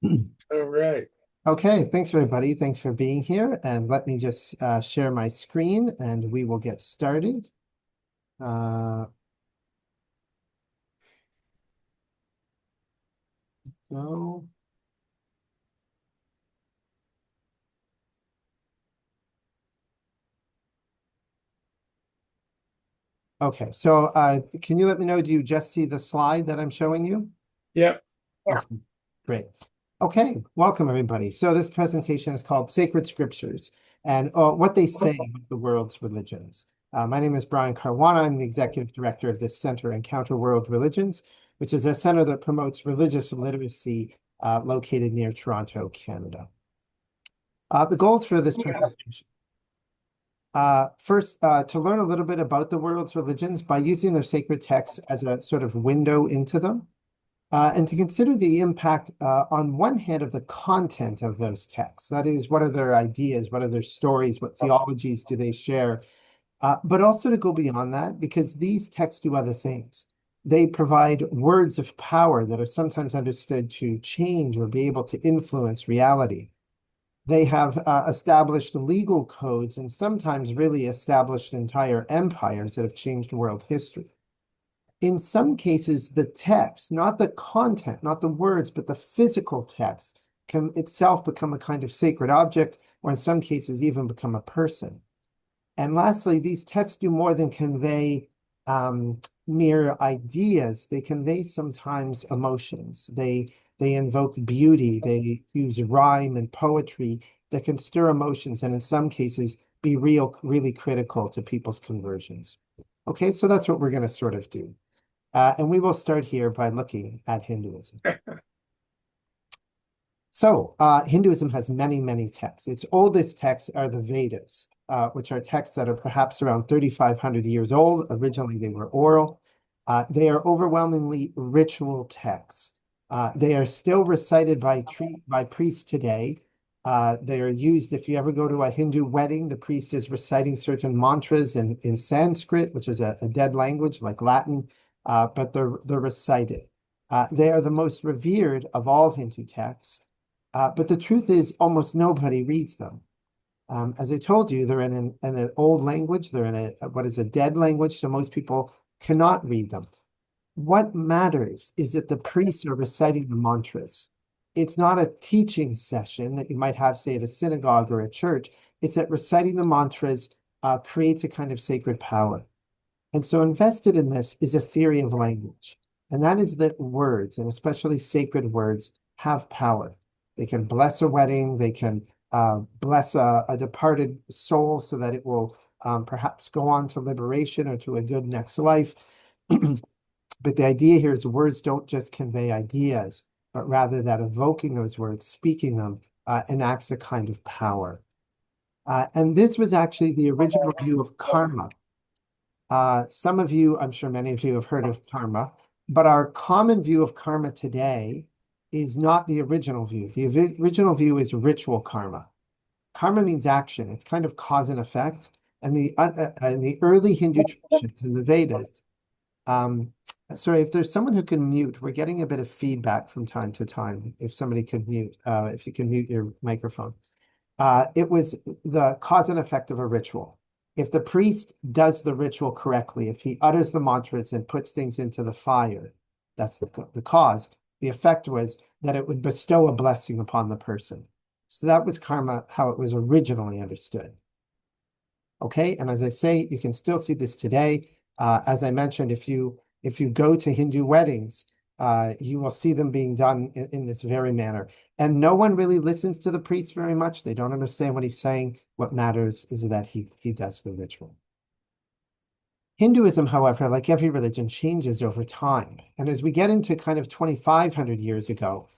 All right. Okay, thanks everybody. Thanks for being here. And let me just share my screen and we will get started. Uh, go. Okay, so can you let me know, do you just see the slide that I'm showing you? Yep. Okay, great. Okay, welcome everybody. So this presentation is called Sacred Scriptures and what they say about the world's religions. My name is Brian Caruana. I'm the executive director of this center, Encounter World Religions, which is a center that promotes religious literacy located near Toronto, Canada. The goals for this presentation. First, to learn a little bit about the world's religions by using their sacred texts as a sort of window into them. And to consider the impact, on one hand, of the content of those texts. That is, what are their ideas? What are their stories? What theologies do they share? But also to go beyond that, because these texts do other things. They provide words of power that are sometimes understood to change or be able to influence reality. They have established legal codes and sometimes really established entire empires that have changed world history. In some cases, the text, not the content, not the words, but the physical text can itself become a kind of sacred object, or in some cases, even become a person. And lastly, these texts do more than convey mere ideas. They convey sometimes emotions. They invoke beauty. They use rhyme and poetry that can stir emotions, and in some cases, be really critical to people's conversions. Okay, so that's what we're going to sort of do. And we will start here by looking at Hinduism. So Hinduism has many, many texts. Its oldest texts are the Vedas, which are texts that are perhaps around 3,500 years old. Originally, they were oral. They are overwhelmingly ritual texts. They are still recited by priests today. They are used if you ever go to a Hindu wedding, the priest is reciting certain mantras in Sanskrit, which is a dead language like Latin, but they're recited. They are the most revered of all Hindu texts. But the truth is, almost nobody reads them. As I told you, they're in an old language. They're in what is a dead language, so most people cannot read them. What matters is that the priests are reciting the mantras. It's not a teaching session that you might have, say, at a synagogue or a church. It's that reciting the mantras creates a kind of sacred power. And so invested in this is a theory of language. And that is that words, and especially sacred words, have power. They can bless a wedding, they can bless a departed soul so that it will perhaps go on to liberation or to a good next life. But the idea here is words don't just convey ideas, but rather that evoking those words, speaking them, enacts a kind of power. And this was actually the original view of karma. Some of you, I'm sure many of you have heard of karma, but our common view of karma today is not the original view. The original view is ritual karma. Karma means action. It's kind of cause and effect. And the early Hindu traditions in the Vedas, um, sorry, if there's someone who can mute, we're getting a bit of feedback from time to time. If somebody could mute, if you can mute your microphone. It was the cause and effect of a ritual. If the priest does the ritual correctly, if he utters the mantras and puts things into the fire, that's the cause. The effect was that it would bestow a blessing upon the person. So that was karma, how it was originally understood. Okay, and as I say, you can still see this today. As I mentioned, if you go to Hindu weddings, you will see them being done in this very manner. And no one really listens to the priest very much. They don't understand what he's saying. What matters is that he does the ritual. Hinduism, however, like every religion, changes over time. And as we get into kind of 2,500 years ago,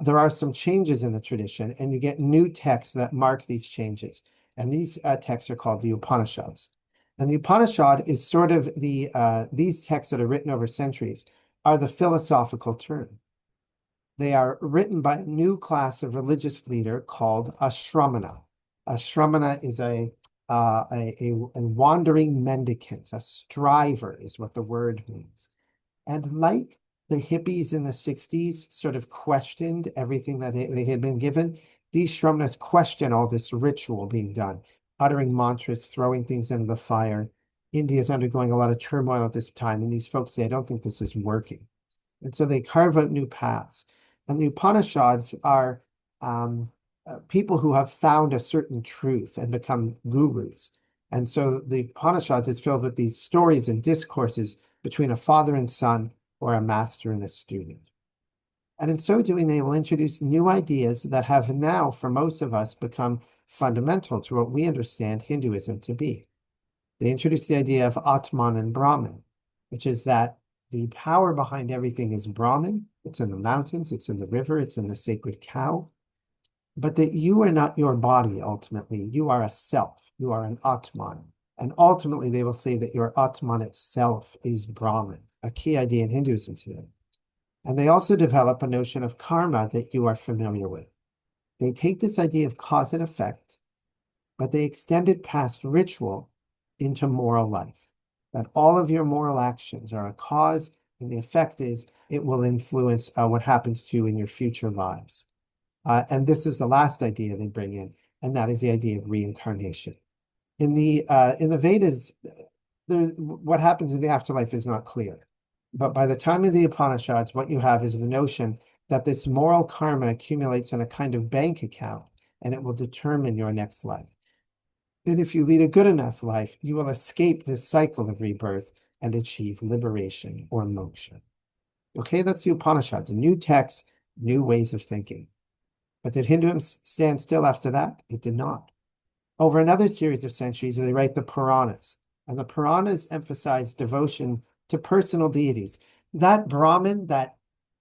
there are some changes in the tradition, and you get new texts that mark these changes. And these texts are called the Upanishads. And the Upanishad is sort of these texts that are written over centuries are the philosophical term. They are written by a new class of religious leader called a Shramana. A Shramana is a wandering mendicant, a striver is what the word means. And like The hippies in the 60s sort of questioned everything that they had been given. These Shramnas question all this ritual being done, uttering mantras, throwing things into the fire. India is undergoing a lot of turmoil at this time, and these folks say, I don't think this is working. And so they carve out new paths. And the Upanishads are people who have found a certain truth and become gurus. And so the Upanishads is filled with these stories and discourses between a father and son or a master and a student. And in so doing, they will introduce new ideas that have now, for most of us, become fundamental to what we understand Hinduism to be. They introduce the idea of Atman and Brahman, which is that the power behind everything is Brahman. It's in the mountains, it's in the river, it's in the sacred cow. But that you are not your body, ultimately. You are a self. You are an Atman. And ultimately, they will say that your Atman itself is Brahman, a key idea in Hinduism today. And they also develop a notion of karma that you are familiar with. They take this idea of cause and effect, but they extend it past ritual into moral life. That all of your moral actions are a cause, and the effect is it will influence what happens to you in your future lives. And this is the last idea they bring in, and that is the idea of reincarnation. In the Vedas, what happens in the afterlife is not clear. But by the time of the Upanishads, what you have is the notion that this moral karma accumulates in a kind of bank account, and it will determine your next life. And if you lead a good enough life, you will escape this cycle of rebirth and achieve liberation or moksha. Okay, that's the Upanishads, a new text, new ways of thinking. But did Hinduism stand still after that? It did not. Over another series of centuries, they write the Puranas, and the Puranas emphasize devotion to personal deities. That Brahman, that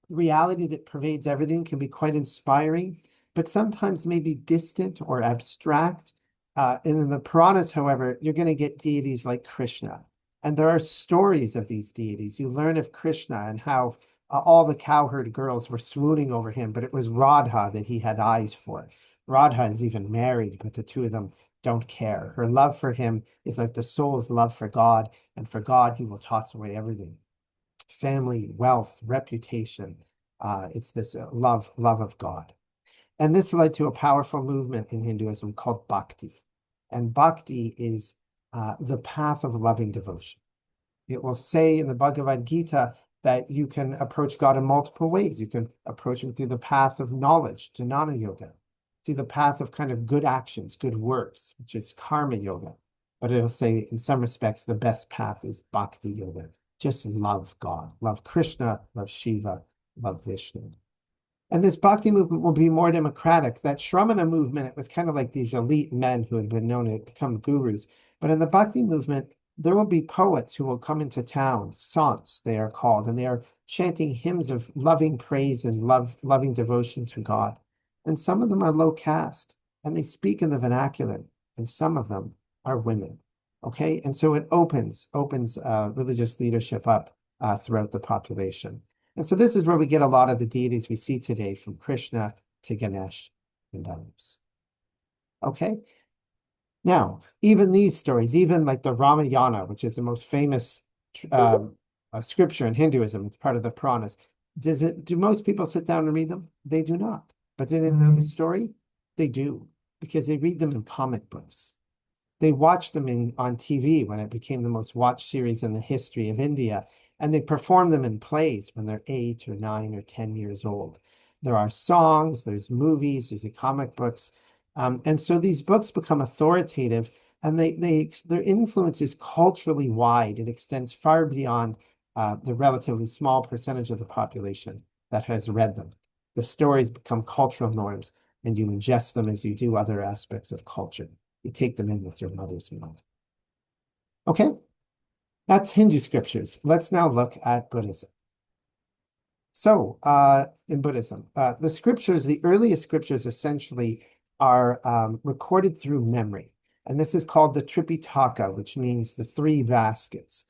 reality that pervades everything, can be quite inspiring, but sometimes may be distant or abstract. And in the Puranas, however, you're going to get deities like Krishna. And there are stories of these deities. You learn of Krishna and how all the cowherd girls were swooning over him, but it was Radha that he had eyes for. Radha is even married, but the two of them don't care. Her love for him is like the soul's love for God, and for God, he will toss away everything. Family, wealth, reputation. It's this love of God. And this led to a powerful movement in Hinduism called bhakti. And bhakti is the path of loving devotion. It will say in the Bhagavad Gita that you can approach God in multiple ways. You can approach him through the path of knowledge, jnana yoga, through the path of kind of good actions, good works, which is karma yoga. But it'll say in some respects, the best path is bhakti yoga. Just love God, love Krishna, love Shiva, love Vishnu. And this bhakti movement will be more democratic. That Shramana movement, it was kind of like these elite men who had been known to become gurus. But in the bhakti movement, there will be poets who will come into town, sants they are called, and they are chanting hymns of loving praise and loving devotion to God. And some of them are low caste, and they speak in the vernacular, and some of them are women. Okay, and so it opens religious leadership up throughout the population. And so this is where we get a lot of the deities we see today, from Krishna to Ganesh and others. Okay. Now, even these stories, even like the Ramayana, which is the most famous scripture in Hinduism, it's part of the Puranas. Do most people sit down and read them? They do not. But do they know the story? They do, because they read them in comic books. They watched them on TV when it became the most watched series in the history of India, and they perform them in plays when they're 8 or 9 or 10 years old. There are songs, there's movies, there's the comic books. And so these books become authoritative, and their influence is culturally wide. It extends far beyond the relatively small percentage of the population that has read them. The stories become cultural norms, and you ingest them as you do other aspects of culture. You take them in with your mother's milk. Okay, that's Hindu scriptures. Let's now look at Buddhism. So, in Buddhism, the scriptures, the earliest scriptures essentially are recorded through memory. And this is called the Tripitaka, which means the three baskets.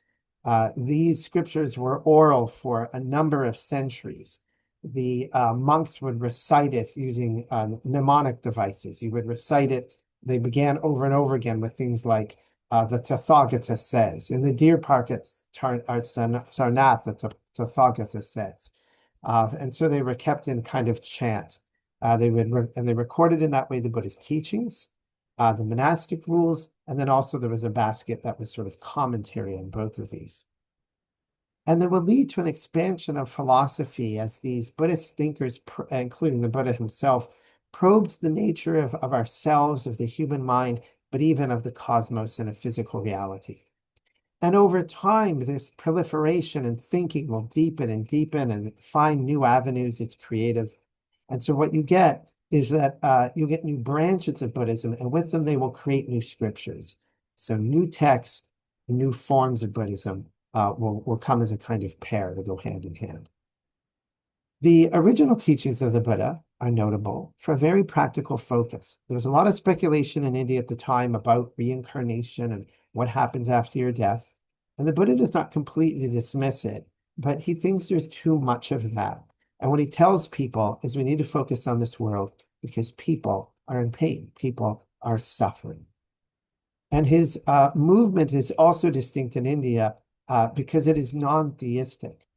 These scriptures were oral for a number of centuries. The monks would recite it using mnemonic devices. You would recite it. They began over and over again with things like the Tathagata says. In the Deer Park at Sarnath, the Tathagata says. And so they were kept in kind of chant. They recorded in that way the Buddhist teachings, the monastic rules, and then also there was a basket that was sort of commentary on both of these. And that will lead to an expansion of philosophy as these Buddhist thinkers, including the Buddha himself, probed the nature of ourselves, of the human mind, but even of the cosmos and of physical reality. And over time, this proliferation and thinking will deepen and find new avenues. It's creative. And so what you get is that you get new branches of Buddhism, and with them, they will create new scriptures. So new texts, new forms of Buddhism will come as a kind of pair that go hand in hand. The original teachings of the Buddha are notable for a very practical focus. There was a lot of speculation in India at the time about reincarnation and what happens after your death. And the Buddha does not completely dismiss it, but he thinks there's too much of that. And what he tells people is we need to focus on this world because people are in pain, people are suffering. And his movement is also distinct in India because it is non-theistic.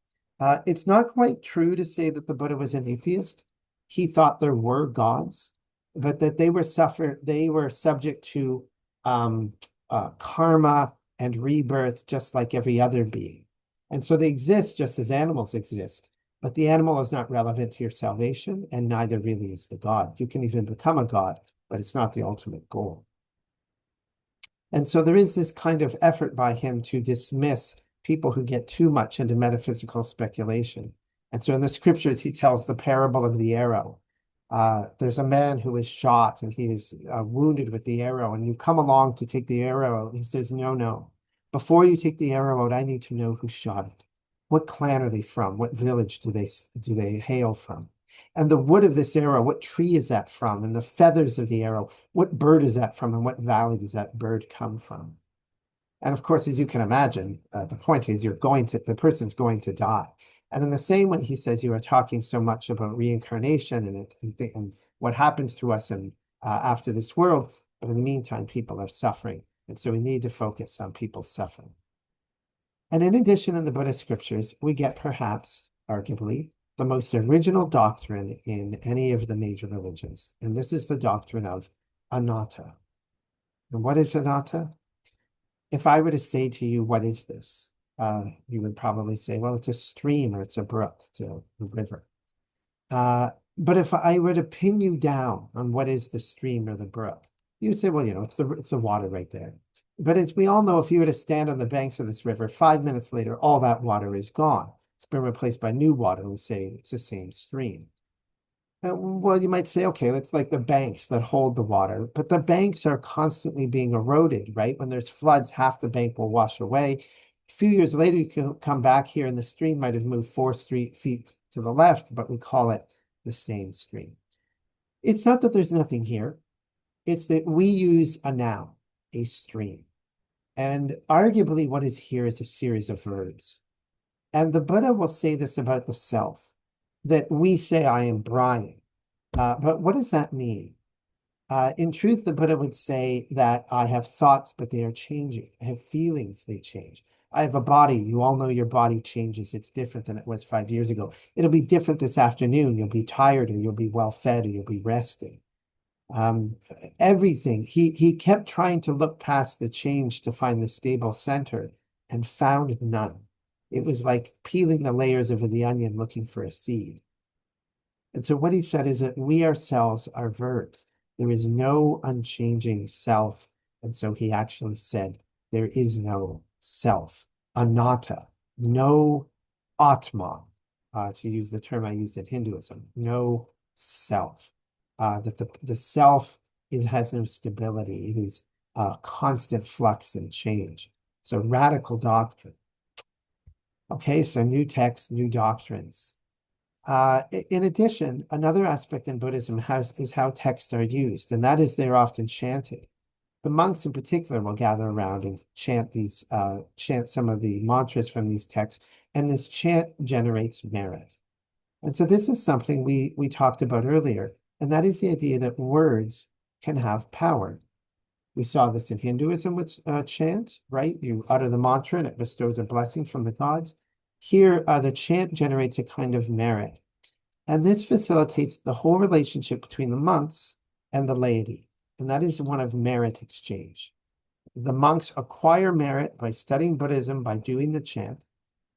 It's not quite true to say that the Buddha was an atheist. He thought there were gods, but that they were subject to karma and rebirth just like every other being. And so they exist just as animals exist, but the animal is not relevant to your salvation, and neither really is the god. You can even become a god, but it's not the ultimate goal. And so there is this kind of effort by him to dismiss people who get too much into metaphysical speculation. And so in the scriptures, he tells the parable of the arrow. There's a man who is shot and he is wounded with the arrow, and you come along to take the arrow out. He says, no, no. Before you take the arrow out, I need to know who shot it. What clan are they from? What village do they hail from? And the wood of this arrow, what tree is that from? And the feathers of the arrow, what bird is that from? And what valley does that bird come from? And of course, as you can imagine, the point is the person's going to die. And in the same way, he says, you are talking so much about reincarnation and what happens to us after this world. But in the meantime, people are suffering. And so we need to focus on people's suffering. And in addition, in the Buddhist scriptures, we get perhaps, arguably, the most original doctrine in any of the major religions. And this is the doctrine of anatta. And what is anatta? If I were to say to you, what is this? You would probably say, well, it's a stream or it's a brook, it's a river. But if I were to pin you down on what is the stream or the brook, you would say, well, it's the water right there. But as we all know, if you were to stand on the banks of this river, 5 minutes later, all that water is gone. It's been replaced by new water, and we say it's the same stream. Well, you might say, okay, that's like the banks that hold the water, but the banks are constantly being eroded, right? When there's floods, half the bank will wash away. A few years later, you can come back here and the stream might have moved 4 feet to the left, but we call it the same stream. It's not that there's nothing here. It's that we use a noun, a stream. And arguably what is here is a series of verbs. And the Buddha will say this about the self, that we say, I am Brian. But what does that mean? In truth, the Buddha would say that I have thoughts, but they are changing. I have feelings, they change. I have a body. You all know your body changes. It's different than it was 5 years ago. It'll be different this afternoon. You'll be tired, or you'll be well fed, or you'll be resting. Everything. He kept trying to look past the change to find the stable center and found none. It was like peeling the layers of the onion looking for a seed. And so what he said is that we ourselves are verbs. There is no unchanging self. And so he actually said, there is no self, anatta, no atma, to use the term I used in Hinduism, no self. That the self has no stability. It is constant flux and change. So radical doctrine. Okay, so new texts, new doctrines. In addition, another aspect in Buddhism is how texts are used, and that is they're often chanted. The monks in particular will gather around and chant some of the mantras from these texts, and this chant generates merit. And so this is something we talked about earlier, and that is the idea that words can have power. We saw this in Hinduism with chant, right? You utter the mantra and it bestows a blessing from the gods. Here, the chant generates a kind of merit, and this facilitates the whole relationship between the monks and the laity, and that is one of merit exchange. The monks acquire merit by studying Buddhism, by doing the chant.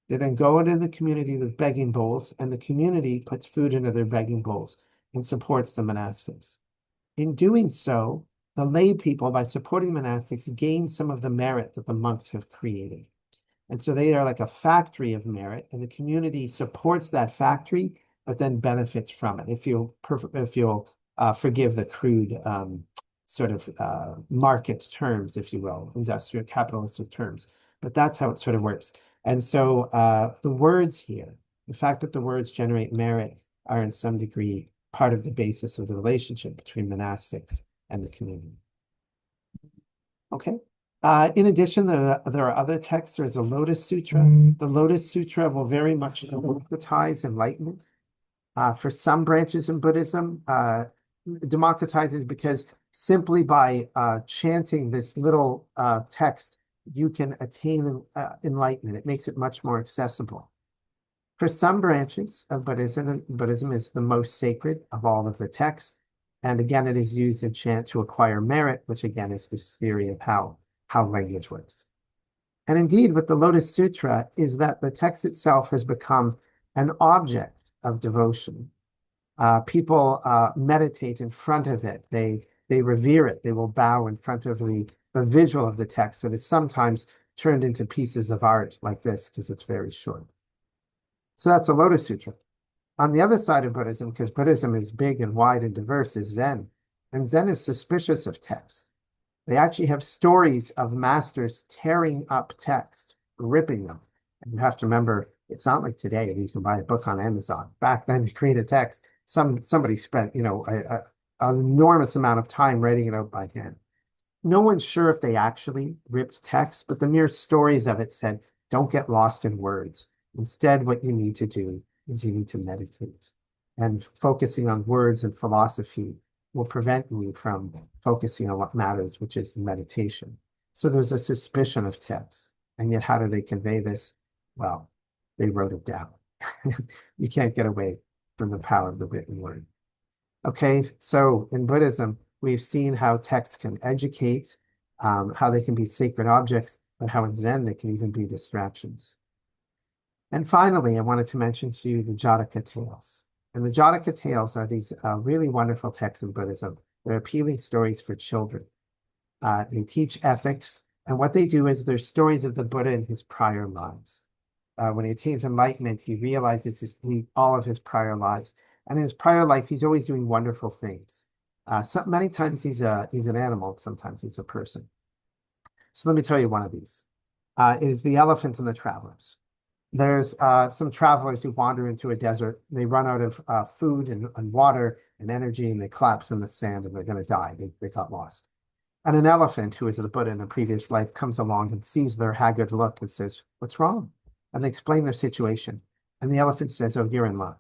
They then go into the community with begging bowls, and the community puts food into their begging bowls and supports the monastics. In doing so, the lay people, by supporting monastics, gain some of the merit that the monks have created. And so they are like a factory of merit, and the community supports that factory, but then benefits from it. If you'll forgive the crude sort of market terms, if you will, industrial capitalistic terms, but that's how it sort of works. And so the words here, the fact that the words generate merit, are in some degree part of the basis of the relationship between monastics and the community. Okay. In addition, there are other texts. There's a Lotus Sutra. The Lotus Sutra will very much democratize enlightenment. For some branches in Buddhism, democratizes because simply by chanting this little text, you can attain enlightenment. It makes it much more accessible. For some branches of Buddhism, Buddhism is the most sacred of all of the texts. And again, it is used in chant to acquire merit, which again is this theory of how language works. And indeed, with the Lotus Sutra is that the text itself has become an object of devotion. People meditate in front of it. They revere it. They will bow in front of the visual of the text that is sometimes turned into pieces of art like this because it's very short. So that's a Lotus Sutra. On the other side of Buddhism, because Buddhism is big and wide and diverse, is Zen. And Zen is suspicious of text. They actually have stories of masters tearing up text, ripping them. And you have to remember, it's not like today where you can buy a book on Amazon. Back then, to create a text, somebody spent, an enormous amount of time writing it out by hand. No one's sure if they actually ripped text, but the mere stories of it said, don't get lost in words. Instead, what you need to do is you need to meditate. And focusing on words and philosophy will prevent you from focusing on what matters, which is meditation. So there's a suspicion of text. And yet, how do they convey this? Well, they wrote it down. You can't get away from the power of the written word. Okay, so in Buddhism, we've seen how texts can educate, how they can be sacred objects, but how in Zen they can even be distractions. And finally, I wanted to mention to you the Jataka tales. And the Jataka tales are these really wonderful texts in Buddhism. They're appealing stories for children. They teach ethics, and what they do is they're stories of the Buddha in his prior lives. When he attains enlightenment, he realizes all of his prior lives. And in his prior life, he's always doing wonderful things. Many times he's an animal, sometimes he's a person. So let me tell you one of these. It is the elephant and the travelers. There's some travelers who wander into a desert. They run out of food and water and energy, and they collapse in the sand, and they're going to die. They got lost. And an elephant, who is the Buddha in a previous life, comes along and sees their haggard look and says, "What's wrong?" And they explain their situation. And the elephant says, "Oh, you're in luck.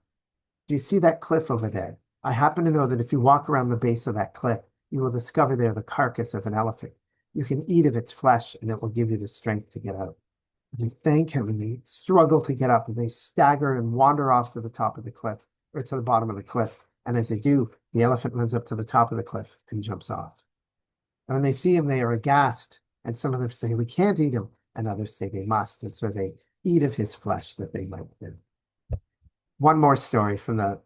Do you see that cliff over there? I happen to know that if you walk around the base of that cliff, you will discover there the carcass of an elephant. You can eat of its flesh, and it will give you the strength to get out." And they thank him, and they struggle to get up, and they stagger and wander off to the top of the cliff, or to the bottom of the cliff. And as they do, the elephant runs up to the top of the cliff and jumps off. And when they see him, they are aghast. And some of them say, "We can't eat him." And others say they must. And so they eat of his flesh that they might live. One more story from the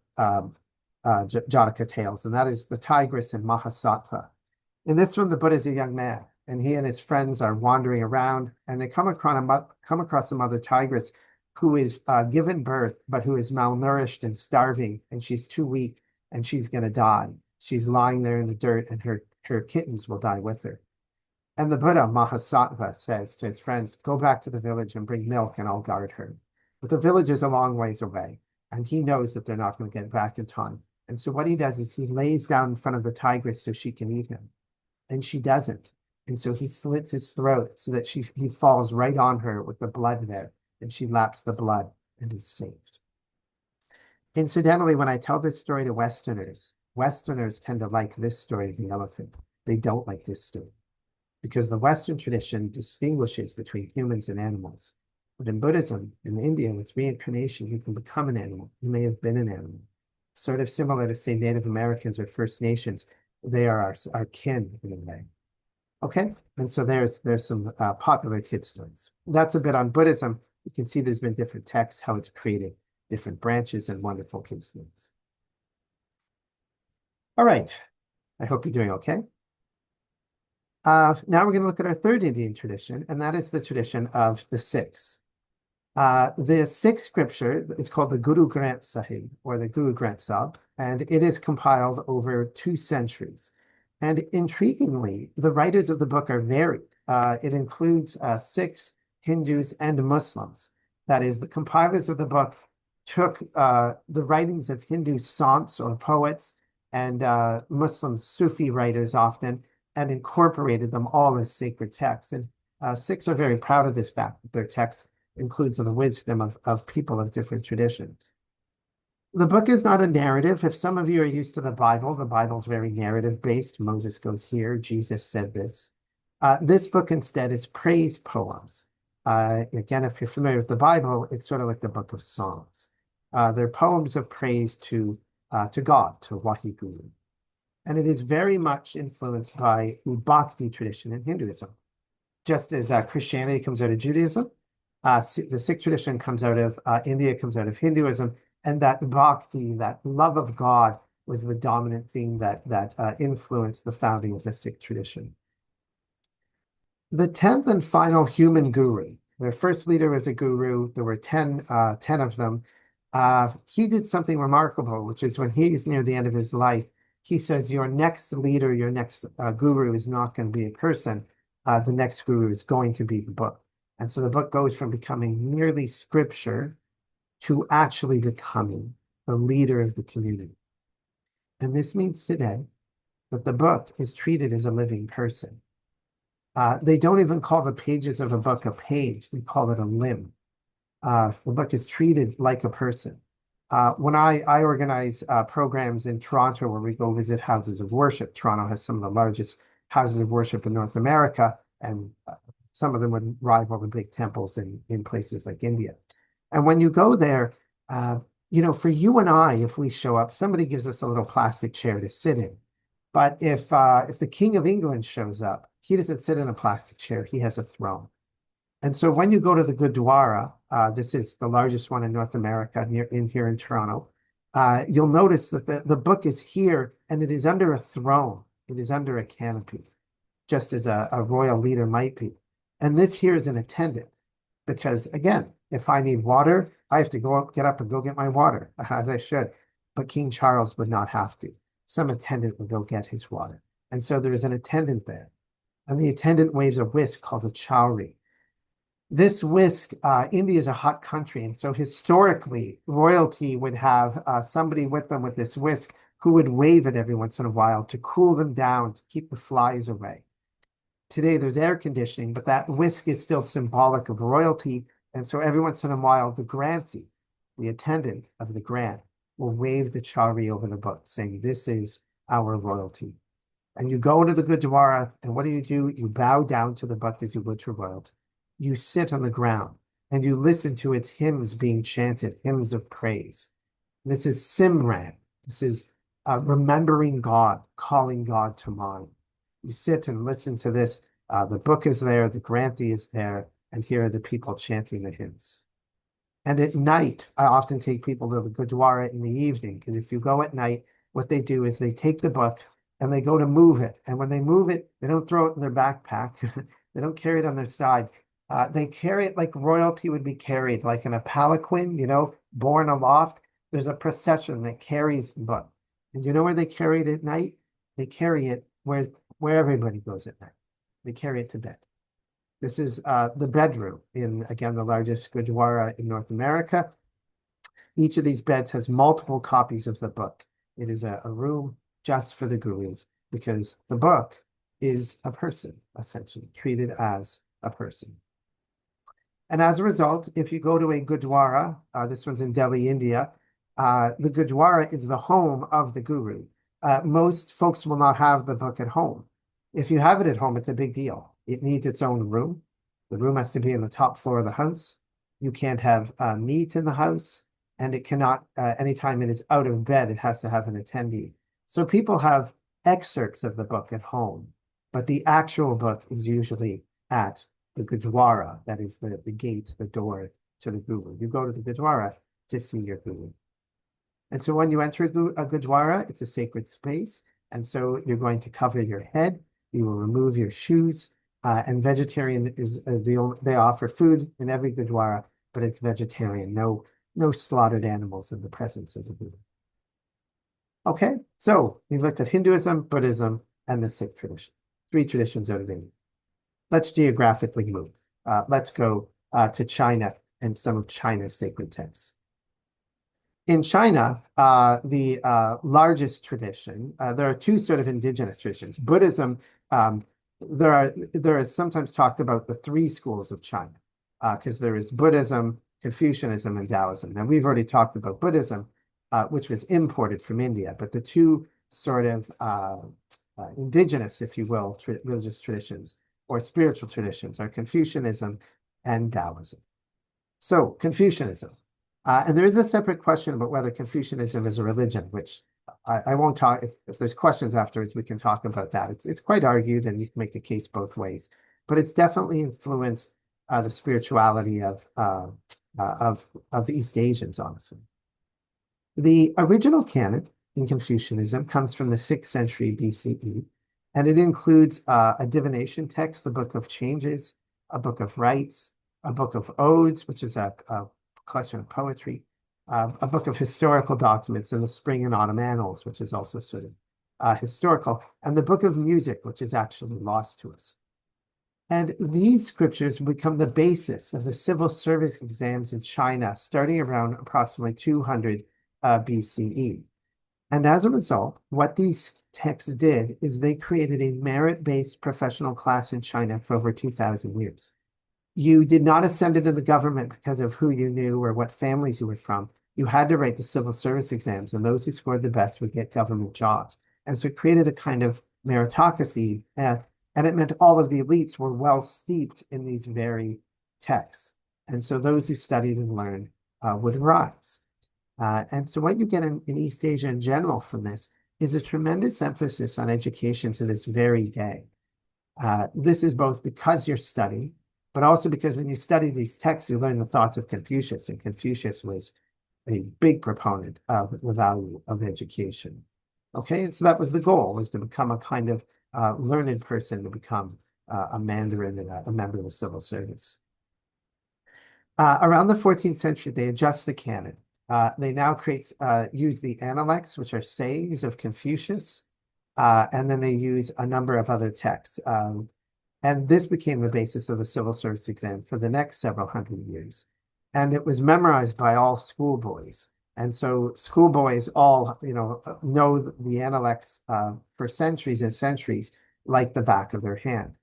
Jataka tales, and that is the tigress and Mahasattva. In this one, the Buddha is a young man, and he and his friends are wandering around, and they come across a mother tigress who is given birth, but who is malnourished and starving, and she's too weak, and she's going to die. She's lying there in the dirt, and her kittens will die with her. And the Buddha, Mahasattva, says to his friends, "Go back to the village and bring milk, and I'll guard her." But the village is a long ways away, and he knows that they're not going to get back in time. And so what he does is he lays down in front of the tigress so she can eat him. And she doesn't. And so he slits his throat so that he falls right on her with the blood there. And she laps the blood and is saved. Incidentally, when I tell this story to Westerners tend to like this story of the elephant. They don't like this story, because the Western tradition distinguishes between humans and animals. But in Buddhism, in India, with reincarnation, you can become an animal. You may have been an animal. Sort of similar to, say, Native Americans or First Nations. They are our kin in a way. Okay, and so there's some popular kid stories. That's a bit on Buddhism. You can see there's been different texts, how it's created different branches and wonderful kid stories. All right, I hope you're doing okay. Now we're going to look at our third Indian tradition, and that is the tradition of the Sikhs. The Sikh scripture is called the Guru Granth Sahib, or the Guru Granth Sahib, and it is compiled over 2 centuries. And intriguingly, the writers of the book are varied. It includes Sikhs, Hindus, and Muslims. That is, the compilers of the book took the writings of Hindu saints or poets and Muslim Sufi writers often and incorporated them all as sacred texts. And Sikhs are very proud of this fact that their text includes the wisdom of people of different traditions. The book is not a narrative. If some of you are used to the Bible's very narrative based. Moses goes here, Jesus said this. This book instead is praise poems. Again, if you're familiar with the Bible, it's sort of like the book of Psalms. They're poems of praise to God, to Waheguru. And it is very much influenced by the Bhakti tradition in Hinduism. Just as Christianity comes out of Judaism, the Sikh tradition comes out of India, comes out of Hinduism, and that bhakti, that love of God, was the dominant theme that influenced the founding of the Sikh tradition. The 10th and final human guru, their first leader was a guru. There were 10 of them. He did something remarkable, which is when he's near the end of his life, he says, your next leader, your next guru is not going to be a person. The next guru is going to be the book. And so the book goes from becoming merely scripture to actually becoming the leader of the community. And this means today that the book is treated as a living person. They don't even call the pages of a book a page. They call it a limb. The book is treated like a person. When I organize programs in Toronto where we go visit houses of worship, Toronto has some of the largest houses of worship in North America, and some of them would rival the big temples in places like India. And when you go there, for you and I, if we show up, somebody gives us a little plastic chair to sit in. But if the King of England shows up, he doesn't sit in a plastic chair. He has a throne. And so when you go to the Gurdwara, this is the largest one in North America, here in Toronto, you'll notice that the book is here and it is under a throne. It is under a canopy, just as a royal leader might be. And this here is an attendant, because again, if I need water, I have to get up and go get my water, as I should. But King Charles would not have to. Some attendant would go get his water. And so there is an attendant there. And the attendant waves a whisk called a chowri. This whisk, India is a hot country. And so historically, royalty would have somebody with them with this whisk who would wave it every once in a while to cool them down, to keep the flies away. Today, there's air conditioning, but that whisk is still symbolic of royalty. And so every once in a while, the granthee, the attendant of the grant, will wave the chowri over the book, saying, this is our royalty. And you go into the Gurdwara, and what do? You bow down to the book as you would to royalty. You sit on the ground, and you listen to its hymns being chanted, hymns of praise. This is Simran. This is remembering God, calling God to mind. You sit and listen to this. The book is there, the granthee is there, and here are the people chanting the hymns. And at night, I often take people to the Gurdwara in the evening, because if you go at night, what they do is they take the book and they go to move it. And when they move it, they don't throw it in their backpack. They don't carry it on their side. They carry it like royalty would be carried, like in a palanquin, borne aloft. There's a procession that carries the book. And you know where they carry it at night? They carry it where everybody goes at night. They carry it to bed. This is the bedroom in, again, the largest Gurdwara in North America. Each of these beds has multiple copies of the book. It is a room just for the gurus, because the book is a person, essentially, treated as a person. And as a result, if you go to a Gurdwara, this one's in Delhi, India, the Gurdwara is the home of the guru. Most folks will not have the book at home. If you have it at home, it's a big deal. It needs its own room. The room has to be on the top floor of the house. You can't have meat in the house, and it cannot, anytime it is out of bed, it has to have an attendee. So people have excerpts of the book at home, but the actual book is usually at the Gurdwara, that is the gate, the door to the Guru. You go to the Gurdwara to see your Guru. And so when you enter a Gurdwara, it's a sacred space. And so you're going to cover your head. You will remove your shoes. And vegetarian is the only, they offer food in every Gurdwara, but it's vegetarian. No slaughtered animals in the presence of the Guru. Okay, so we've looked at Hinduism, Buddhism, and the Sikh tradition. Three traditions out of India. Let's geographically move. Let's go to China and some of China's sacred texts. In China, the largest tradition, there are two sort of indigenous traditions. Buddhism, there is sometimes talked about the three schools of China, because there is Buddhism, Confucianism, and Taoism. Now, we've already talked about Buddhism, which was imported from India, but the two sort of indigenous, if you will, religious traditions or spiritual traditions are Confucianism and Taoism. So, Confucianism. And there is a separate question about whether Confucianism is a religion, which I won't talk. If there's questions afterwards, we can talk about that. It's quite argued, and you can make a case both ways. But it's definitely influenced the spirituality of the East Asians, honestly. The original canon in Confucianism comes from the 6th century BCE, and it includes a divination text, the Book of Changes, a Book of Rites, a Book of Odes, which is a collection of poetry, a book of historical documents, and the Spring and Autumn Annals, which is also sort of historical, and the Book of Music, which is actually lost to us. And these scriptures become the basis of the civil service exams in China, starting around approximately 200 BCE. And as a result, what these texts did is they created a merit-based professional class in China for over 2,000 years. You did not ascend into the government because of who you knew or what families you were from. You had to write the civil service exams, and those who scored the best would get government jobs. And so it created a kind of meritocracy, and it meant all of the elites were well steeped in these very texts. And so those who studied and learned would rise. And so what you get in East Asia in general from this is a tremendous emphasis on education to this very day. This is both because you're studying, but also because when you study these texts, you learn the thoughts of Confucius, and Confucius was a big proponent of the value of education. Okay, and so that was the goal, was to become a kind of learned person, to become a Mandarin and a member of the civil service. Around the 14th century, they adjust the canon. They now use the Analects, which are sayings of Confucius, and then they use a number of other texts. And this became the basis of the civil service exam for the next several hundred years. And it was memorized by all schoolboys. And so schoolboys all, know the Analects for centuries and centuries, like the back of their hand.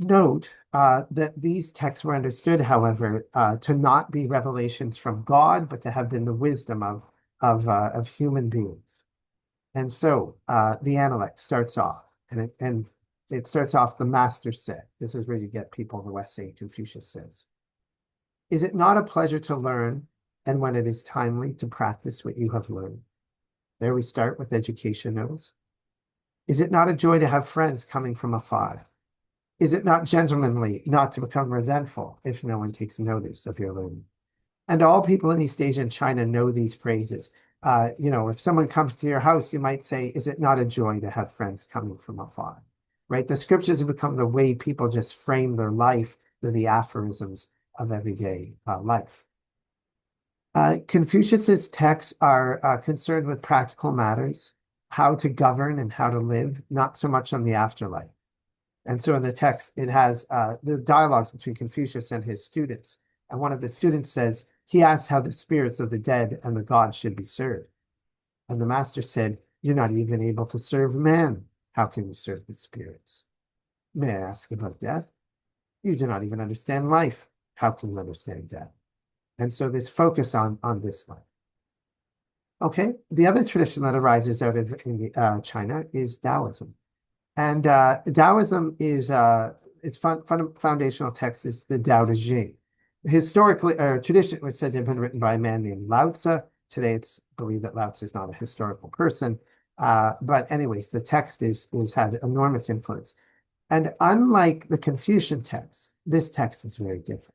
Note that these texts were understood, however, to not be revelations from God, but to have been the wisdom of human beings. And so the Analect starts off, and it starts off, the master said. This is where you get people in the West saying Confucius says. Is it not a pleasure to learn, and when it is timely to practice what you have learned? There we start with education notes. Is it not a joy to have friends coming from afar? Is it not gentlemanly not to become resentful if no one takes notice of your learning? And all people in East Asia and China know these phrases. If someone comes to your house, you might say, is it not a joy to have friends coming from afar? Right? The scriptures have become the way people just frame their life through the aphorisms of everyday life. Confucius's texts are concerned with practical matters, how to govern and how to live, not so much on the afterlife. And so in the text, it has the dialogues between Confucius and his students. And one of the students says, he asked how the spirits of the dead and the gods should be served. And the master said, you're not even able to serve men. How can you serve the spirits? May I ask about death? You do not even understand life. How can you understand death? And so this focus on this life. Okay, the other tradition that arises out of China is Taoism. And Taoism is its foundational text is the Tao Te Ching. Historically, or tradition was said to have been written by a man named Lao Tzu. Today, it's believed that Lao Tzu is not a historical person. But anyways, the text is had enormous influence. And unlike the Confucian text, this text is very different.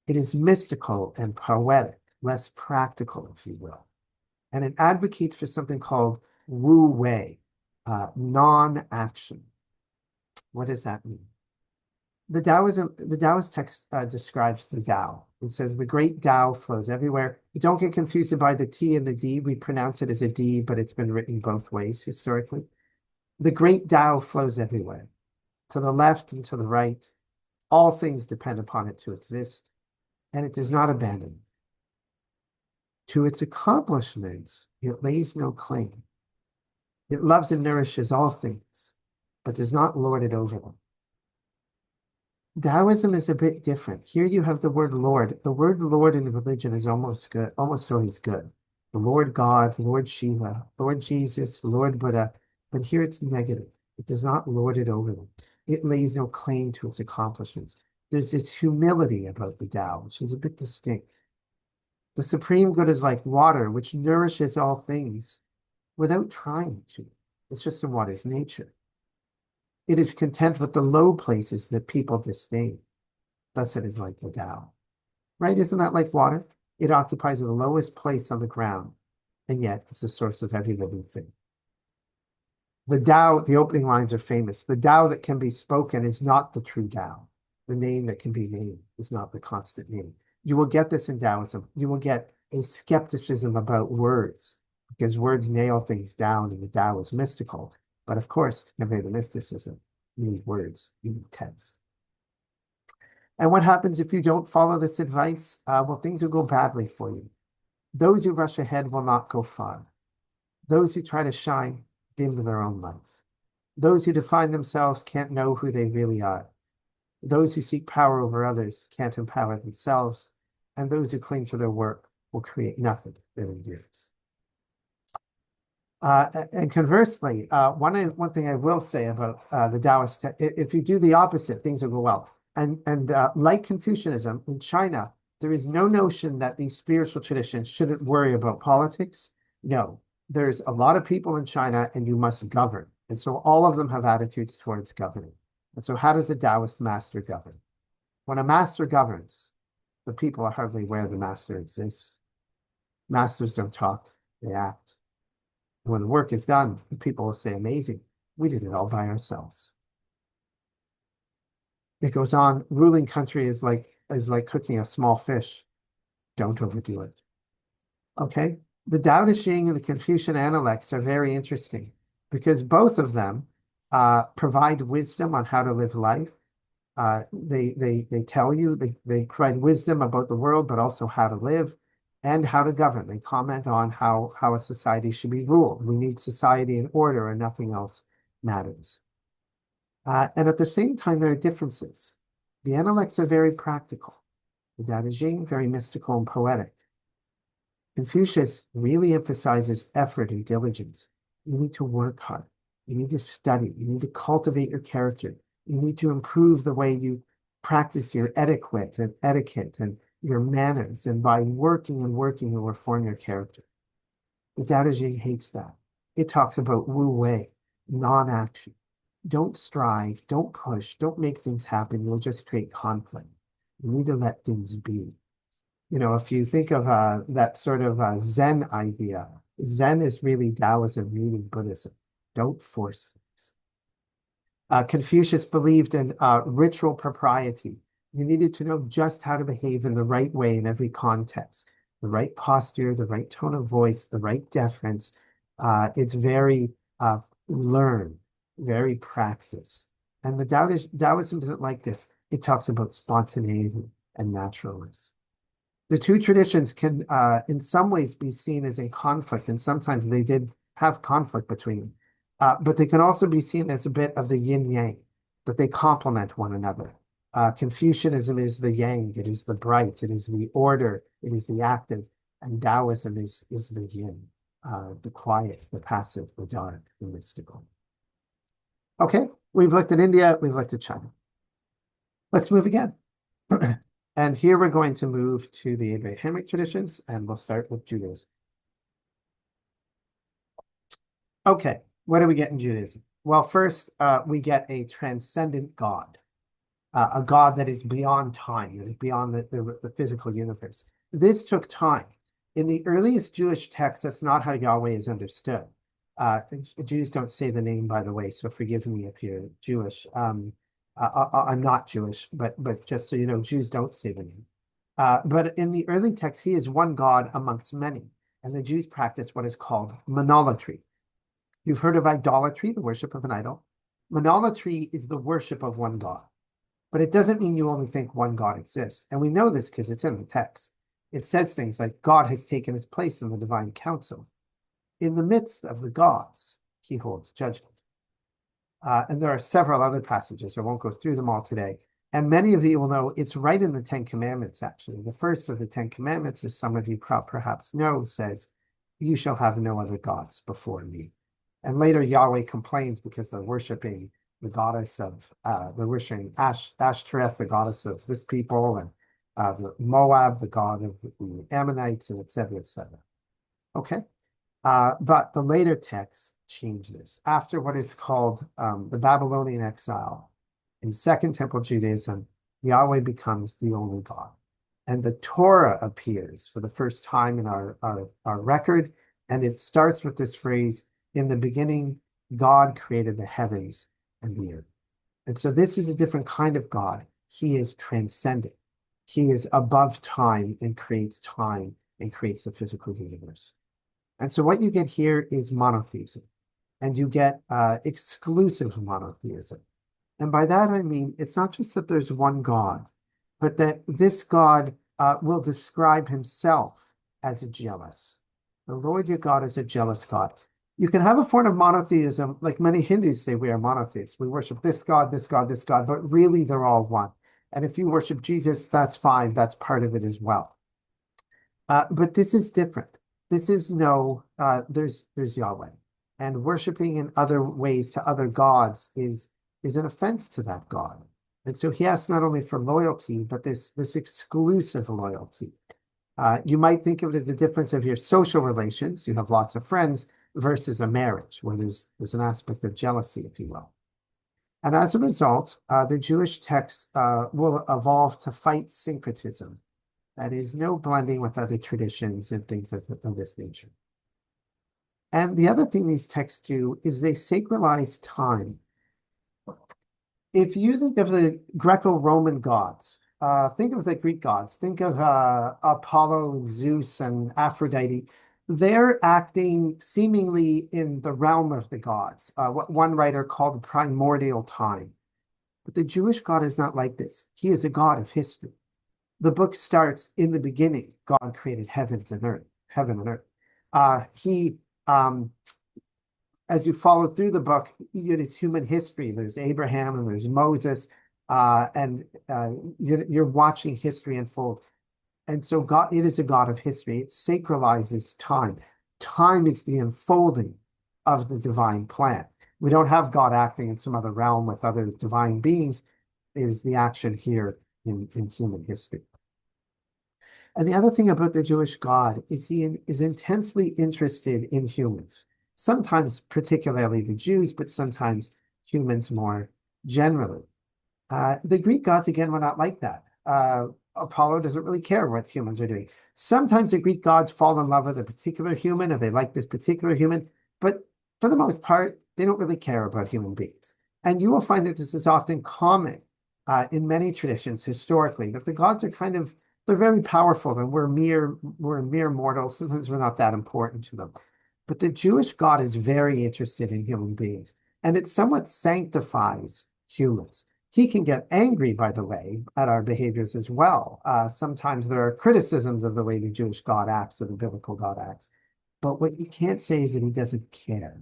It is mystical and poetic, less practical, if you will. And it advocates for something called Wu Wei, non-action. What does that mean? The Taoist text describes the Tao. It says the great Tao flows everywhere. Don't get confused by the T and the D. We pronounce it as a D, but it's been written both ways historically. The great Tao flows everywhere, to the left and to the right. All things depend upon it to exist, and it does not abandon. To its accomplishments, it lays no claim. It loves and nourishes all things, but does not lord it over them. Taoism is a bit different. Here you have the word Lord. The word Lord in religion is almost good, almost always good. The Lord God, Lord Shiva, Lord Jesus, Lord Buddha. But here it's negative. It does not lord it over them. It lays no claim to its accomplishments. There's this humility about the Tao, which is a bit distinct. The supreme good is like water, which nourishes all things without trying to. It's just in water's nature. It is content with the low places that people disdain. Thus it is like the Tao. Right? Isn't that like water? It occupies the lowest place on the ground, and yet it's the source of every living thing. The Tao, the opening lines are famous. The Tao that can be spoken is not the true Tao. The name that can be named is not the constant name. You will get this in Taoism. You will get a skepticism about words, because words nail things down, and the Tao is mystical. But of course, to convey the mysticism, you need words, you need text. And what happens if you don't follow this advice? Well, things will go badly for you. Those who rush ahead will not go far. Those who try to shine dim their own light. Those who define themselves can't know who they really are. Those who seek power over others can't empower themselves. And those who cling to their work will create nothing that endures. And conversely, one thing I will say about the Taoist, if you do the opposite, things will go well. And like Confucianism, in China, there is no notion that these spiritual traditions shouldn't worry about politics. No, there's a lot of people in China, and you must govern. And so all of them have attitudes towards governing. And so how does a Taoist master govern? When a master governs, the people are hardly aware the master exists. Masters don't talk, they act. When the work is done, the people will say, amazing, we did it all by ourselves. It goes on, ruling country is like cooking a small fish. Don't overdo it. Okay? The Tao Te Ching and the Confucian Analects are very interesting because both of them provide wisdom on how to live life. They tell you, they provide wisdom about the world, but also how to live and how to govern. They comment on how a society should be ruled. We need society in order and nothing else matters. And at the same time, there are differences. The Analects are very practical. The Tao Te Ching, very mystical and poetic. Confucius really emphasizes effort and diligence. You need to work hard. You need to study. You need to cultivate your character. You need to improve the way you practice your etiquette and your manners. And by working and working, you'll reform your character. The Tao Te Ching hates that. It talks about Wu Wei, non-action. Don't strive, don't push, don't make things happen. You'll just create conflict. You need to let things be. You know, if you think of that sort of Zen idea, Zen is really Taoism meeting Buddhism. Don't force things. Confucius believed in ritual propriety. You needed to know just how to behave in the right way in every context, the right posture, the right tone of voice, the right deference. It's very learned, very practiced. And the Taoism doesn't like this. It talks about spontaneity and naturalness. The two traditions can, in some ways, be seen as in conflict, and sometimes they did have conflict between them. But they can also be seen as a bit of the yin-yang, that they complement one another. Confucianism is the yang, it is the bright, it is the order, it is the active, and Taoism is the yin, the quiet, the passive, the dark, the mystical. Okay, we've looked at India, we've looked at China. Let's move again. And here we're going to move to the Abrahamic traditions, and we'll start with Judaism. Okay, what do we get in Judaism? Well, first, we get a transcendent God, a God that is beyond time, that is beyond the physical universe. This took time. In the earliest Jewish texts, that's not how Yahweh is understood. Jews don't say the name, by the way, so forgive me if you're Jewish. I'm not Jewish, but just so you know, Jews don't say the name. But in the early texts, he is one God amongst many, and the Jews practice what is called monolatry. You've heard of idolatry, the worship of an idol. Monolatry is the worship of one God. But it doesn't mean you only think one God exists. And we know this because it's in the text. It says things like God has taken his place in the divine council. In the midst of the gods, he holds judgment. And there are several other passages. I won't go through them all today. And many of you will know it's right in the Ten Commandments, actually. The first of the Ten Commandments, as some of you perhaps know, says, you shall have no other gods before me. And later Yahweh complains because they're worshiping the goddess of, they're worshiping Ashtoreth, the goddess of this people, and the Moab, the god of the Ammonites, and et cetera, et cetera. Okay. But the later texts change this. After what is called the Babylonian exile, in Second Temple Judaism, Yahweh becomes the only God. And the Torah appears for the first time in our record. And it starts with this phrase, in the beginning, God created the heavens and the earth. And so this is a different kind of God. He is transcendent. He is above time and creates the physical universe. And so what you get here is monotheism, and you get exclusive monotheism. And by that, I mean, it's not just that there's one God, but that this God will describe himself as a jealous. The Lord your God is a jealous God. You can have a form of monotheism, like many Hindus say we are monotheists. We worship this God, this God, this God, but really they're all one. And if you worship Jesus, that's fine. That's part of it as well. But this is different. This is there's Yahweh. And worshiping in other ways to other gods is an offense to that God. And so he asks not only for loyalty, but this exclusive loyalty. You might think of it as the difference of your social relations. You have lots of friends versus a marriage where there's an aspect of jealousy, if you will. And as a result, the Jewish texts will evolve to fight syncretism. That is, no blending with other traditions and things of this nature. And the other thing these texts do is they sacralize time. If you think of the Greco-Roman gods, think of the Greek gods, think of Apollo, Zeus, and Aphrodite. They're acting seemingly in the realm of the gods, what one writer called primordial time. But the Jewish God is not like this. He is a God of history. The book starts in the beginning. God created heavens and earth, heaven and earth. As you follow through the book, it is human history. There's Abraham and there's Moses, and you're watching history unfold. And so God, it is a God of history. It sacralizes time. Time is the unfolding of the divine plan. We don't have God acting in some other realm with other divine beings. It is the action here in human history. And the other thing about the Jewish God is he is intensely interested in humans, sometimes particularly the Jews, but sometimes humans more generally. The Greek gods, again, were not like that. Apollo doesn't really care what humans are doing. Sometimes the Greek gods fall in love with a particular human, or they like this particular human, but for the most part, they don't really care about human beings. And you will find that this is often common in many traditions historically, that the gods are they're very powerful, and we're mere mortals. Sometimes we're not that important to them. But the Jewish God is very interested in human beings, and it somewhat sanctifies humans. He can get angry, by the way, at our behaviors as well. Sometimes there are criticisms of the way the Jewish God acts or the biblical God acts. But what you can't say is that he doesn't care.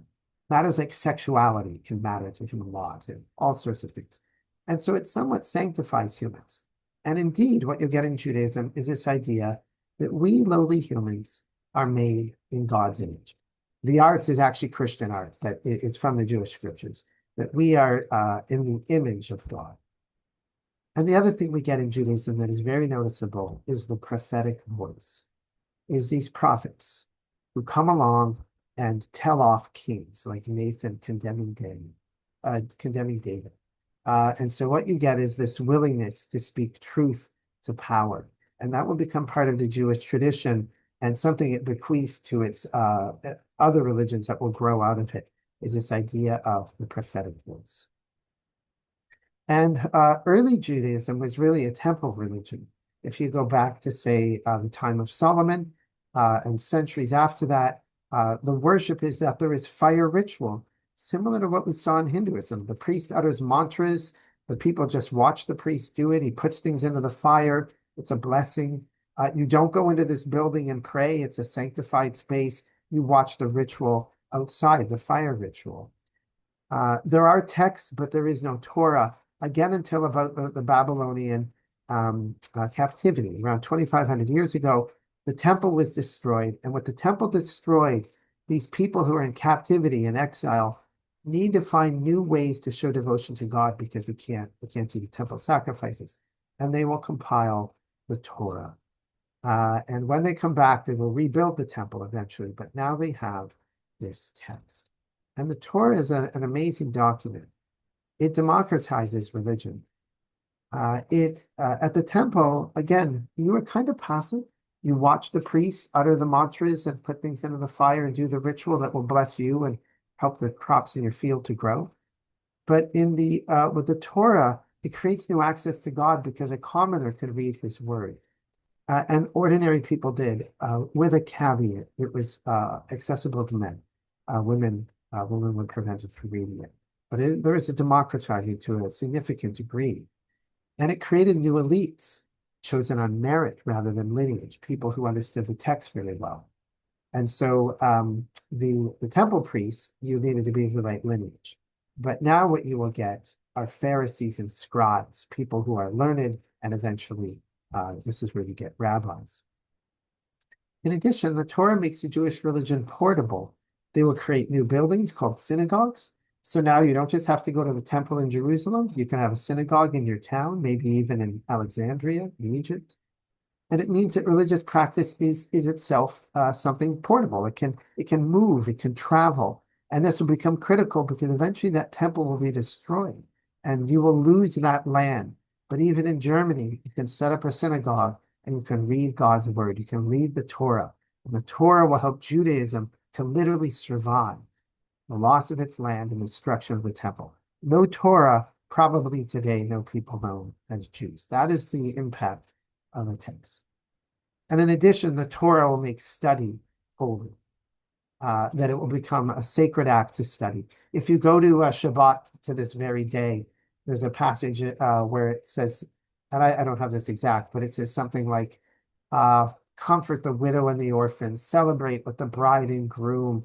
Matters like sexuality can matter to him a lot, and all sorts of things. And so it somewhat sanctifies humans. And indeed, what you get in Judaism is this idea that we lowly humans are made in God's image. The art is actually Christian art, that it's from the Jewish scriptures, that we are in the image of God. And the other thing we get in Judaism that is very noticeable is the prophetic voice, is these prophets who come along and tell off kings like Nathan condemning David. And so what you get is this willingness to speak truth to power. And that will become part of the Jewish tradition and something it bequeaths to its other religions that will grow out of it is this idea of the prophetic voice. And early Judaism was really a temple religion. If you go back to, say, the time of Solomon and centuries after that, the worship is that there is fire ritual, similar to what we saw in Hinduism. The priest utters mantras, the people just watch the priest do it. He puts things into the fire. It's a blessing. You don't go into this building and pray. It's a sanctified space. You watch the ritual outside, the fire ritual. There are texts, but there is no Torah, again, until about the Babylonian captivity. Around 2,500 years ago, the temple was destroyed. And with the temple destroyed, these people who are in captivity and exile need to find new ways to show devotion to God because we can't do the temple sacrifices. And they will compile the Torah. And when they come back, they will rebuild the temple eventually. But now they have this text. And the Torah is an amazing document. It democratizes religion. At the temple, again, you were kind of passive. You watch the priests utter the mantras and put things into the fire and do the ritual that will bless you and help the crops in your field to grow. But with the Torah, it creates new access to God because a commoner could read his word. And ordinary people did, with a caveat. It was accessible to men. Women were prevented from reading it. But there is a democratizing to a significant degree. And it created new elites, chosen on merit rather than lineage, people who understood the text very well. And so the temple priests, you needed to be of the right lineage. But now what you will get are Pharisees and scribes, people who are learned, and eventually this is where you get rabbis. In addition, the Torah makes the Jewish religion portable. They will create new buildings called synagogues. So now you don't just have to go to the temple in Jerusalem. You can have a synagogue in your town, maybe even in Alexandria, in Egypt. And it means that religious practice is itself something portable. It can move, it can travel. And this will become critical because eventually that temple will be destroyed and you will lose that land. But even in Germany, you can set up a synagogue and you can read God's word. You can read the Torah. And the Torah will help Judaism to literally survive the loss of its land and the destruction of the temple. No Torah, probably today, no people known as Jews. That is the impact of the text. And in addition, the Torah will make study holy, that it will become a sacred act to study. If you go to Shabbat to this very day, there's a passage where it says, and I don't have this exact, but it says something like, comfort the widow and the orphan, celebrate with the bride and groom,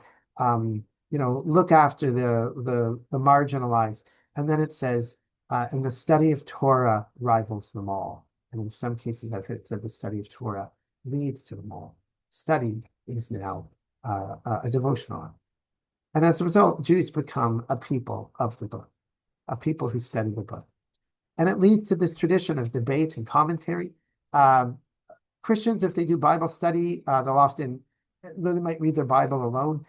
look after the marginalized. And then it says, and the study of Torah rivals them all. And in some cases, I've heard it said the study of Torah leads to them all. Study is now a devotional act. And as a result, Jews become a people of the book, a people who study the book. And it leads to this tradition of debate and commentary. Christians, if they do Bible study, they might read their Bible alone.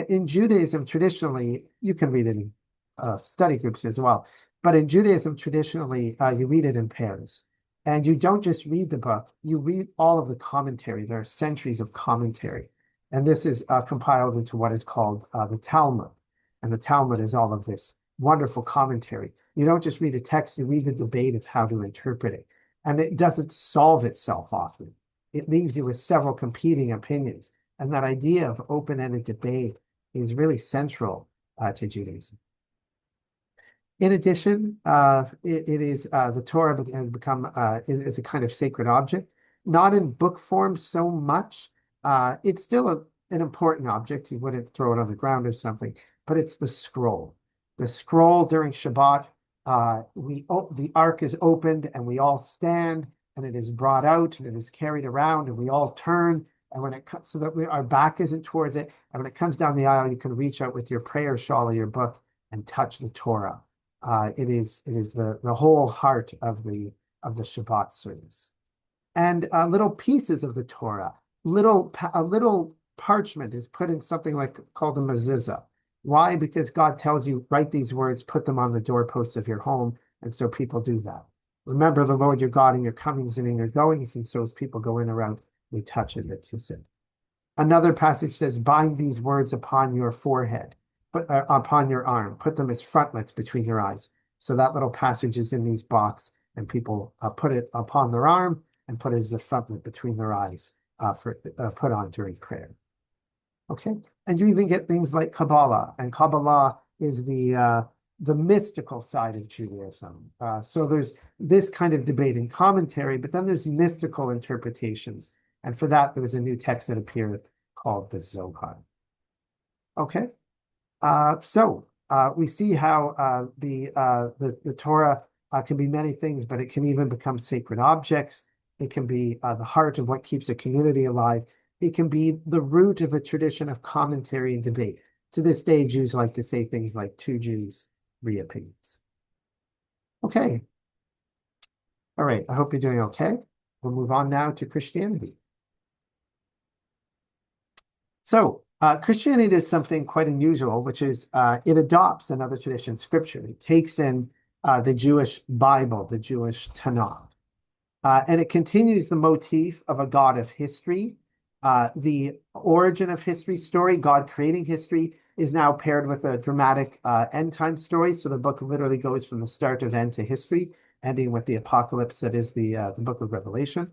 In Judaism, traditionally, you can read it in study groups as well. But in Judaism, traditionally, you read it in pairs. And you don't just read the book, you read all of the commentary. There are centuries of commentary. And this is compiled into what is called the Talmud. And the Talmud is all of this wonderful commentary. You don't just read a text, you read the debate of how to interpret it. And it doesn't solve itself often. It leaves you with several competing opinions. And that idea of open-ended debate is really central to Judaism. In addition, the Torah has become is a kind of sacred object, not in book form so much. It's still an important object. You wouldn't throw it on the ground or something, but it's the scroll. The scroll during Shabbat, the ark is opened and we all stand and it is brought out and it is carried around and we all turn. And when it comes, so that our back isn't towards it, and when it comes down the aisle, you can reach out with your prayer shawl or your book and touch the Torah. It is the whole heart of the of the Shabbat service. And little pieces of the Torah, a little parchment is put in something like called a mezuzah. Why? Because God tells you, write these words, put them on the doorposts of your home. And so people do that. Remember the Lord your God in your comings and in your goings. And so as people go in around, we touch it or kiss it. Another passage says, bind these words upon your forehead, upon your arm, put them as frontlets between your eyes. So that little passage is in these box, and people put it upon their arm and put it as a frontlet between their eyes for put on during prayer. Okay, and you even get things like Kabbalah, and Kabbalah is the mystical side of Judaism. So there's this kind of debate and commentary, but then there's mystical interpretations. And for that, there was a new text that appeared called the Zohar. Okay, so we see how the Torah can be many things, but it can even become sacred objects. It can be the heart of what keeps a community alive. It can be the root of a tradition of commentary and debate. To this day, Jews like to say things like two Jews, three opinions. Okay. All right. I hope you're doing okay. We'll move on now to Christianity. So Christianity is something quite unusual, which is it adopts another tradition, scripture. It takes in the Jewish Bible, the Jewish Tanakh, and it continues the motif of a God of history. The origin of history story, God creating history, is now paired with a dramatic end time story. So the book literally goes from the start of end to history, ending with the apocalypse that is the book of Revelation.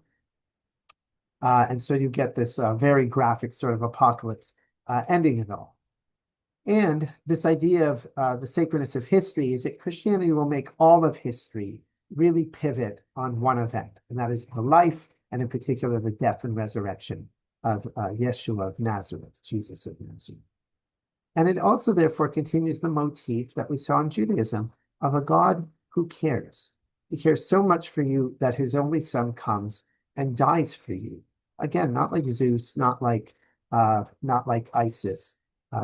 And so you get this very graphic sort of apocalypse ending it all. And this idea of the sacredness of history is that Christianity will make all of history really pivot on one event, and that is the life, and in particular, the death and resurrection of Yeshua of Nazareth, Jesus of Nazareth. And it also, therefore, continues the motif that we saw in Judaism of a God who cares. He cares so much for you that his only son comes and dies for you. Again, not like Zeus, not like Isis.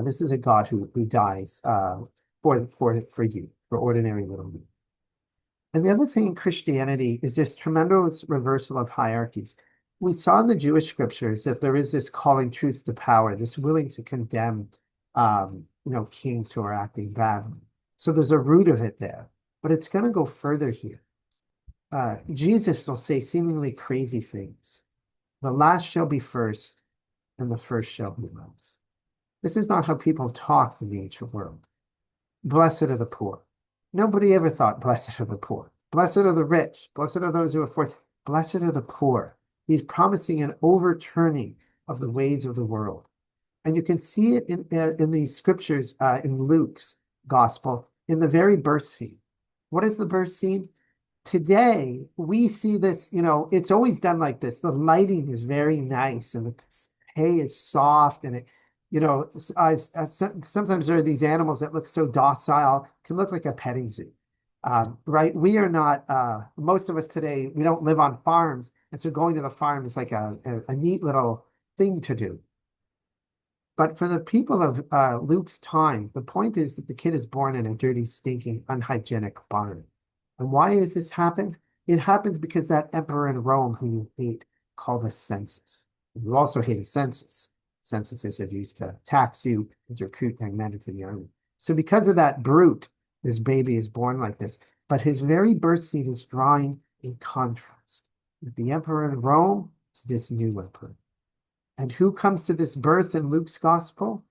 This is a God who dies for you, for ordinary little you. And the other thing in Christianity is this tremendous reversal of hierarchies. We saw in the Jewish scriptures that there is this calling truth to power, this willing to condemn, kings who are acting badly. So there's a root of it there, but it's going to go further here. Jesus will say seemingly crazy things. The last shall be first, and the first shall be last. This is not how people talked in the ancient world. Blessed are the poor. Nobody ever thought, blessed are the poor. Blessed are the rich. Blessed are those who are forth. Blessed are the poor. He's promising an overturning of the ways of the world. And you can see it in these scriptures in Luke's gospel, in the very birth scene. What is the birth scene? Today, we see this, it's always done like this. The lighting is very nice and the hay is soft and sometimes there are these animals that look so docile, can look like a petting zoo, right? We are not, most of us today, we don't live on farms. And so going to the farm is like a neat little thing to do. But for the people of Luke's time, the point is that the kid is born in a dirty, stinking, unhygienic barn. And why does this happen? It happens because that emperor in Rome who you hate called a census. You also hate a census. Censuses are used to tax you and to recruit young men into the army. So because of that brute, this baby is born like this. But his very birth scene is drawing a contrast with the emperor in Rome to this new emperor. And who comes to this birth in Luke's gospel?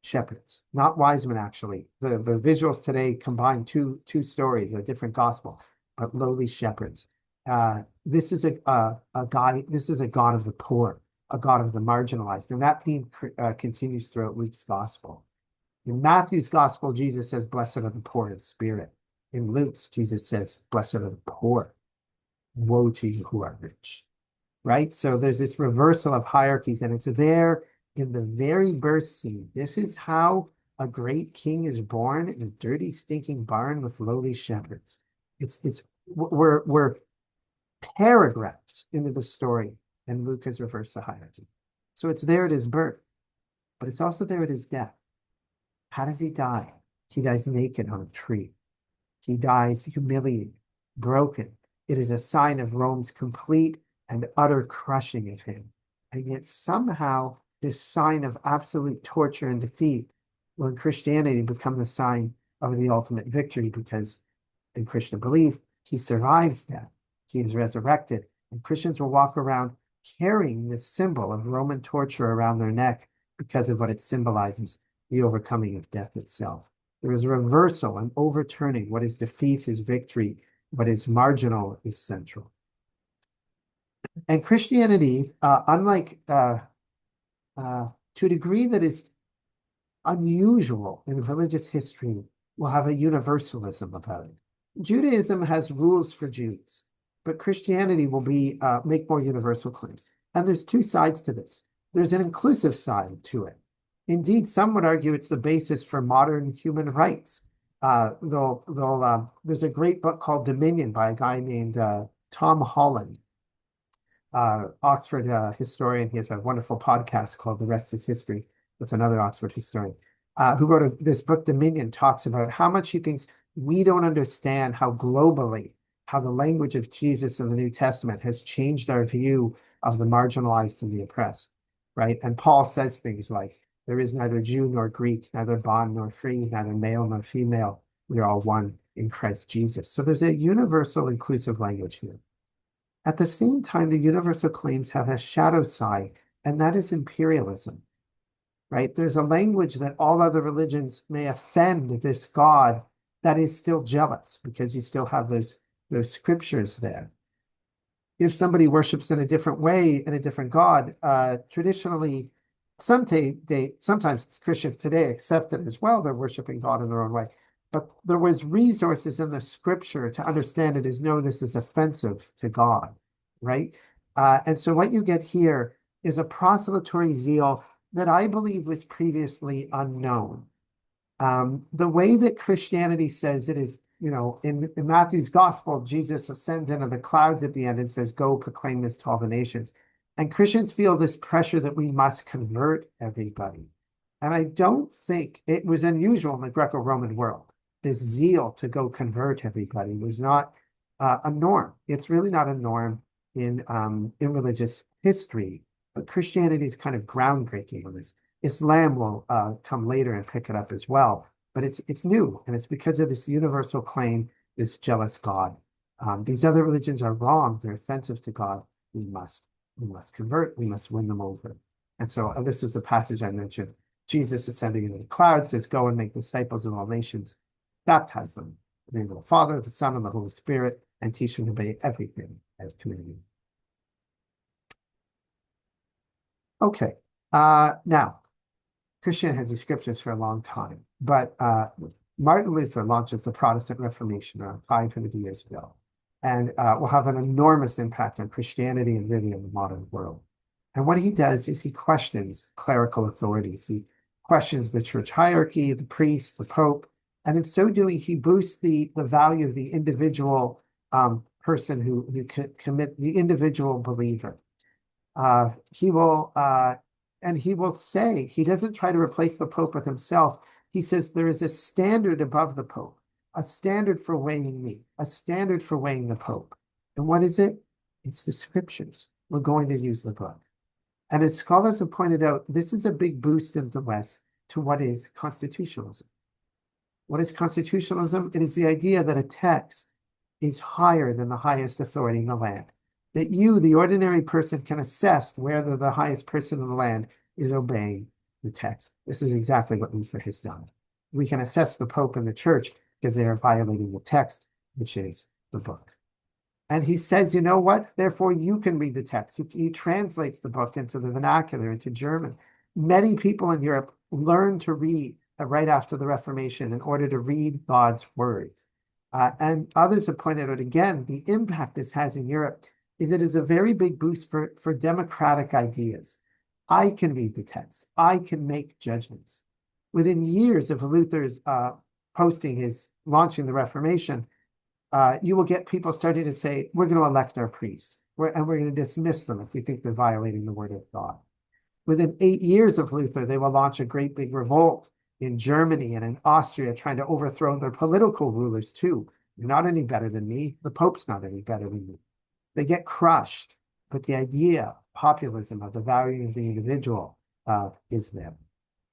Shepherds, not wise men, actually. The visuals today combine two stories, a different gospel, but lowly shepherds. This is a God of the poor, a God of the marginalized. And that theme continues throughout Luke's gospel. In Matthew's gospel, Jesus says, blessed are the poor in spirit. In Luke's, Jesus says, blessed are the poor. Woe to you who are rich. Right? So there's this reversal of hierarchies, and it's there in the very birth scene. This is how a great king is born in a dirty, stinking barn with lowly shepherds. We're paragraphs into the story, and Luke has reversed the hierarchy. So it's there at his birth, but it's also there at his death. How does he die? He dies naked on a tree. He dies humiliated, broken, It is a sign of Rome's complete and utter crushing of him. And yet somehow this sign of absolute torture and defeat will in Christianity become the sign of the ultimate victory, because in Christian belief, he survives death. He is resurrected. And Christians will walk around carrying this symbol of Roman torture around their neck because of what it symbolizes, the overcoming of death itself. There is a reversal and overturning. What is defeat is victory. What is marginal is central. And Christianity, unlike to a degree that is unusual in religious history, will have a universalism about it. Judaism has rules for Jews, but Christianity will be make more universal claims. And there's two sides to this. There's an inclusive side to it. Indeed, some would argue it's the basis for modern human rights. There's a great book called Dominion by a guy named Tom Holland, Oxford historian. He has a wonderful podcast called The Rest is History with another Oxford historian, who wrote this book, Dominion, talks about how much he thinks we don't understand how globally, how the language of Jesus in the New Testament has changed our view of the marginalized and the oppressed, right? And Paul says things like, there is neither Jew nor Greek, neither bond nor free, neither male nor female. We are all one in Christ Jesus. So there's a universal inclusive language here. At the same time, the universal claims have a shadow side, and that is imperialism, right? There's a language that all other religions may offend this God that is still jealous, because you still have those scriptures there. If somebody worships in a different way, in a different God, traditionally, sometimes Christians today accept it as well. They're worshiping God in their own way. But there was resources in the scripture to understand it as, no, this is offensive to God, right? And so what you get here is a proselytory zeal that I believe was previously unknown. The way that Christianity says it is, in Matthew's gospel, Jesus ascends into the clouds at the end and says, go proclaim this to all the nations. And Christians feel this pressure that we must convert everybody. And I don't think it was unusual in the Greco-Roman world. This zeal to go convert everybody was not a norm. It's really not a norm in religious history, but Christianity is kind of groundbreaking on this. Islam will come later and pick it up as well, but it's new, and it's because of this universal claim, this jealous God. These other religions are wrong. They're offensive to God. We must convert. We must win them over. And so this is the passage I mentioned. Jesus ascending into the clouds says, go and make disciples of all nations, baptize them in the name of the Father, the Son, and the Holy Spirit, and teach them to obey everything I have commanded you. Okay, now, Christian has these scriptures for a long time, but Martin Luther launches the Protestant Reformation around 500 years ago, and will have an enormous impact on Christianity and really in the modern world. And what he does is he questions clerical authorities. He questions the church hierarchy, the priest, the pope, and in so doing, he boosts the value of the individual person who commit, the individual believer. He will say, he doesn't try to replace the Pope with himself. He says there is a standard above the Pope, a standard for weighing me, a standard for weighing the Pope. And what is it? It's the scriptures. We're going to use the book. And as scholars have pointed out, this is a big boost in the West to what is constitutionalism. What is constitutionalism? It is the idea that a text is higher than the highest authority in the land. That you, the ordinary person, can assess whether the highest person in the land is obeying the text. This is exactly what Luther has done. We can assess the Pope and the Church because they are violating the text, which is the book. And he says, you know what? Therefore, you can read the text. He translates the book into the vernacular, into German. Many people in Europe learned to read right after the Reformation in order to read God's words. And others have pointed out again, the impact this has in Europe is it is a very big boost for democratic ideas. I can read the text. I can make judgments. Within years of Luther's launching the Reformation, you will get people starting to say, we're going to elect our priests, and we're going to dismiss them if we think they're violating the word of God. Within 8 years of Luther, they will launch a great big revolt in Germany and in Austria, trying to overthrow their political rulers too, You're not any better than me. The Pope's not any better than me. They get crushed, but the idea, populism of the value of the individual is there.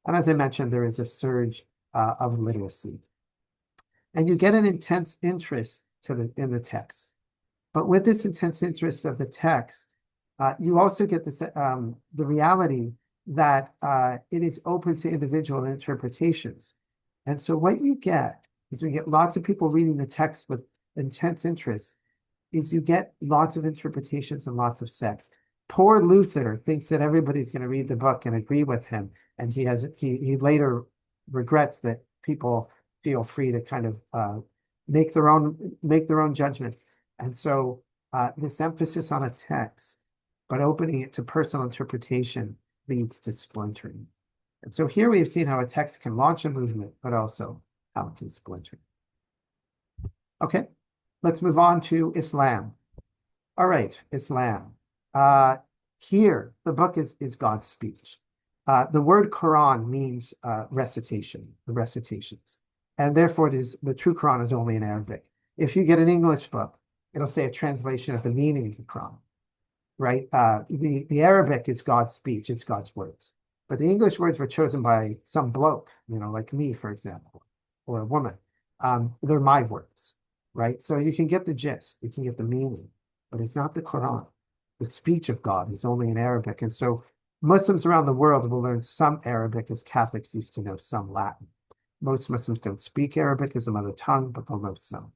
And as I mentioned, there is a surge of literacy. And you get an intense interest in the text. But with this intense interest of the text, you also get the reality that it is open to individual interpretations. And so what you get is we get lots of people reading the text with intense interest, is you get lots of interpretations and lots of sects. Poor Luther thinks that everybody's going to read the book and agree with him, and he later regrets that people feel free to kind of make their own judgments. And so this emphasis on a text, but opening it to personal interpretation, leads to splintering. And so here we have seen how a text can launch a movement, but also how it can splinter. Okay, let's move on to Islam. All right, Islam. Here, the book is God's speech. The word Quran means recitation, the recitations. And therefore, the true Quran is only in Arabic. If you get an English book, it'll say a translation of the meaning of the Quran, right? The Arabic is God's speech, it's God's words. But the English words were chosen by some bloke, like me, for example, or a woman. They're my words, right? So you can get the gist, you can get the meaning, but it's not the Quran. The speech of God is only in Arabic. And so Muslims around the world will learn some Arabic as Catholics used to know some Latin. Most Muslims don't speak Arabic as a mother tongue, but they'll know some.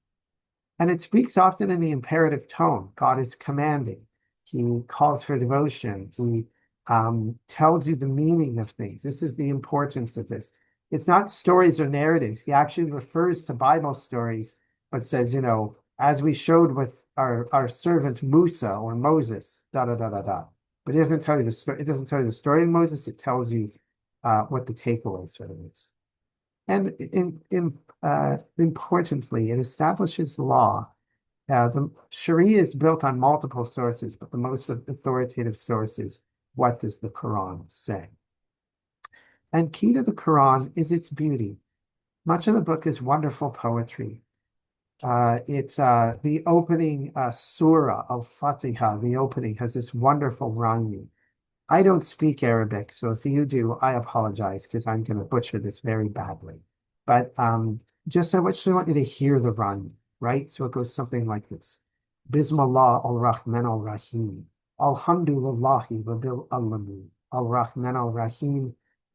And it speaks often in the imperative tone. God is commanding. He calls for devotion. He tells you the meaning of things. This is the importance of this. It's not stories or narratives. He actually refers to Bible stories, but says, as we showed with our servant Musa or Moses, da da da da da. But it doesn't tell you the story. It doesn't tell you the story of Moses. It tells you what the takeaways for it is. And importantly, it establishes law. The Sharia is built on multiple sources, but the most authoritative source is, what does the Quran say? And key to the Quran is its beauty. Much of the book is wonderful poetry. It's the opening surah of Fatiha, the opening has this wonderful rhyming. I don't speak Arabic, so if you do, I apologize because I'm going to butcher this very badly. But just I actually want you to hear the rhyme, right? So it goes something like this. Bismillah al-Rahman al-Rahim. Alhamdulillahi Rabbil Alamin. Al-Rahman al-Rahim.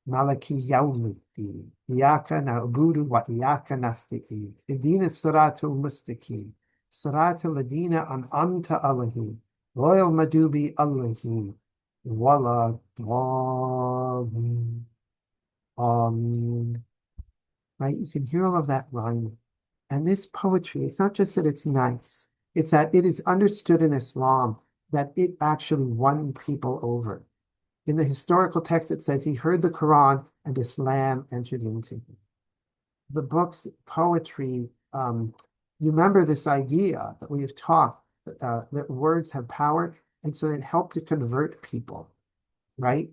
Maliki Yawmiddin. Iyaka na'budu wa iyaka nasta'in. Ihdina siratal mustaqim. Siratal ladina an'amta alayhim. Royal Madubi Allahim. Wala Amin. Amin. Right? You can hear all of that rhyming. And this poetry, it's not just that it's nice, it's that it is understood in Islam that it actually won people over. In the historical text, it says he heard the Quran and Islam entered into him. The book's poetry, you remember this idea that we have taught that words have power, and so it helped to convert people, right?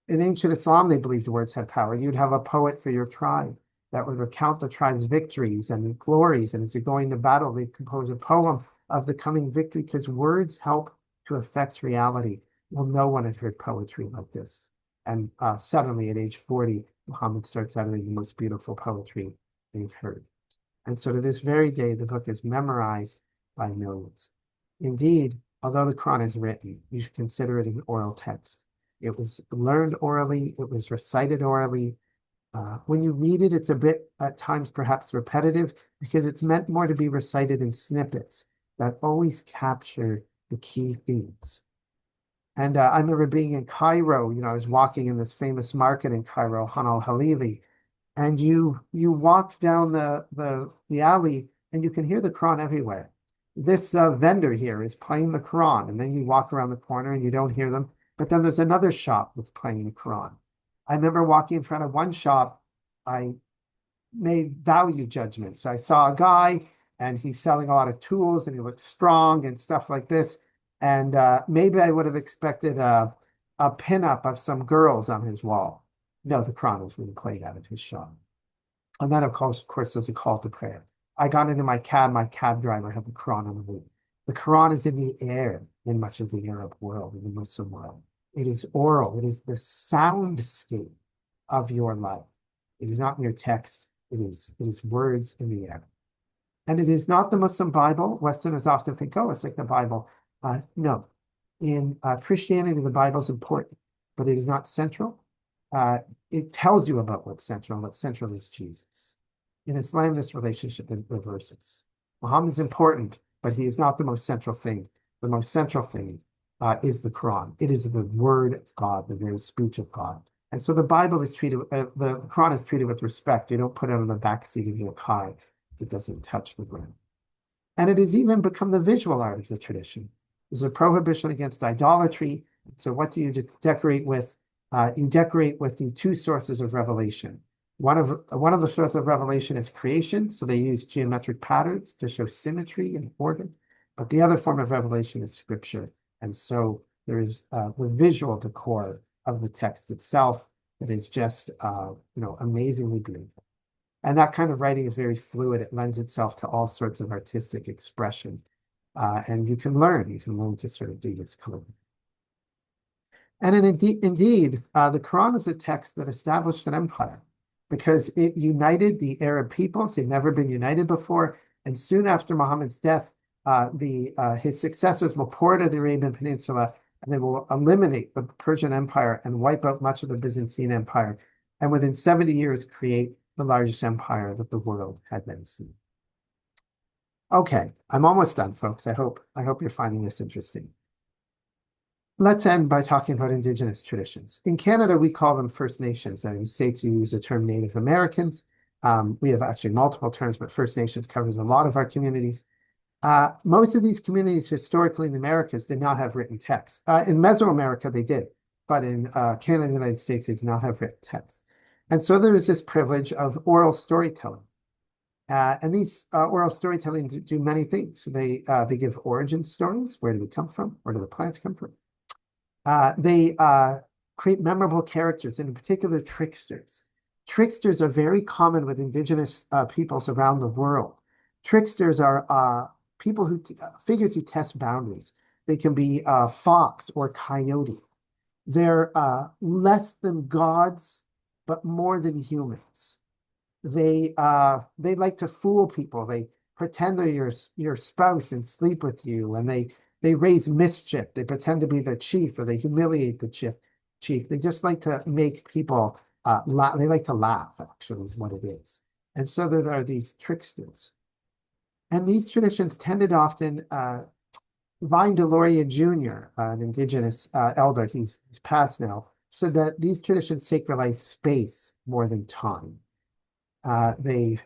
In ancient Islam, they believed words had power. You'd have a poet for your tribe that would recount the tribe's victories and glories, and as you're going to battle, they'd compose a poem of the coming victory because words help to affect reality. Well, no one had heard poetry like this. And suddenly at age 40, Muhammad starts uttering the most beautiful poetry they've heard. And so to this very day, the book is memorized by millions. Indeed, although the Quran is written, you should consider it an oral text. It was learned orally, it was recited orally. When you read it, it's a bit, at times, perhaps repetitive because it's meant more to be recited in snippets that always capture the key themes. And I remember being in Cairo, I was walking in this famous market in Cairo, Han al-Halili, and you walk down the alley and you can hear the Quran everywhere. This vendor here is playing the Quran, and then you walk around the corner and you don't hear them. But then there's another shop that's playing the Quran. I remember walking in front of one shop, I made value judgments. I saw a guy and he's selling a lot of tools and he looked strong and stuff like this. And maybe I would have expected a pinup of some girls on his wall. No, the Quran was being played out of his shop. And then, of course, there's a call to prayer. I got into my cab driver had the Quran on the roof. The Quran is in the air in much of the Arab world, in the Muslim world. It is oral. It is the soundscape of your life. It is not mere text. It is words in the air. And it is not the Muslim Bible. Westerners often think, oh, it's like the Bible. No. In Christianity, the Bible is important, but it is not central. It tells you about what's central, and what's central is Jesus. In Islam, this relationship reverses. Muhammad's important, but he is not the most central thing. The most central thing is the Quran. It is the word of God, the very speech of God. And so the Bible is treated, the Quran is treated with respect. You don't put it on the backseat of your car. It doesn't touch the ground. And it has even become the visual art of the tradition. There's a prohibition against idolatry. So what do you decorate with? You decorate with the two sources of revelation. One of the sources of revelation is creation, so they use geometric patterns to show symmetry and order. But the other form of revelation is scripture, and so there is the visual decor of the text itself that is just amazingly beautiful. And that kind of writing is very fluid. It lends itself to all sorts of artistic expression, and you can learn to sort of do this color. And indeed, the Quran is a text that established an empire because it united the Arab peoples. They'd never been united before. And soon after Muhammad's death, his successors will pour into the Arabian Peninsula and they will eliminate the Persian Empire and wipe out much of the Byzantine Empire. And within 70 years, create the largest empire that the world had then seen. Okay, I'm almost done, folks. I hope you're finding this interesting. Let's end by talking about Indigenous traditions. In Canada, we call them First Nations, and in the States, you use the term Native Americans. We have actually multiple terms, but First Nations covers a lot of our communities. Most of these communities historically in the Americas did not have written text. In Mesoamerica, they did, but in Canada and the United States, they did not have written text. And so there is this privilege of oral storytelling. And these oral storytelling do many things. They give origin stories. Where do we come from? Where do the plants come from? They create memorable characters, and in particular, tricksters. Tricksters are very common with Indigenous peoples around the world. Tricksters are figures who test boundaries. They can be fox or coyote. They're less than gods, but more than humans. They like to fool people. They pretend they're your spouse and sleep with you, and they raise mischief. They pretend to be the chief, or they humiliate the chief. They just like to make people laugh. They like to laugh, actually, is what it is. And so there are these tricksters. And these traditions tended often, Vine Deloria Jr., an Indigenous elder, he's passed now, said that these traditions sacralize space more than time.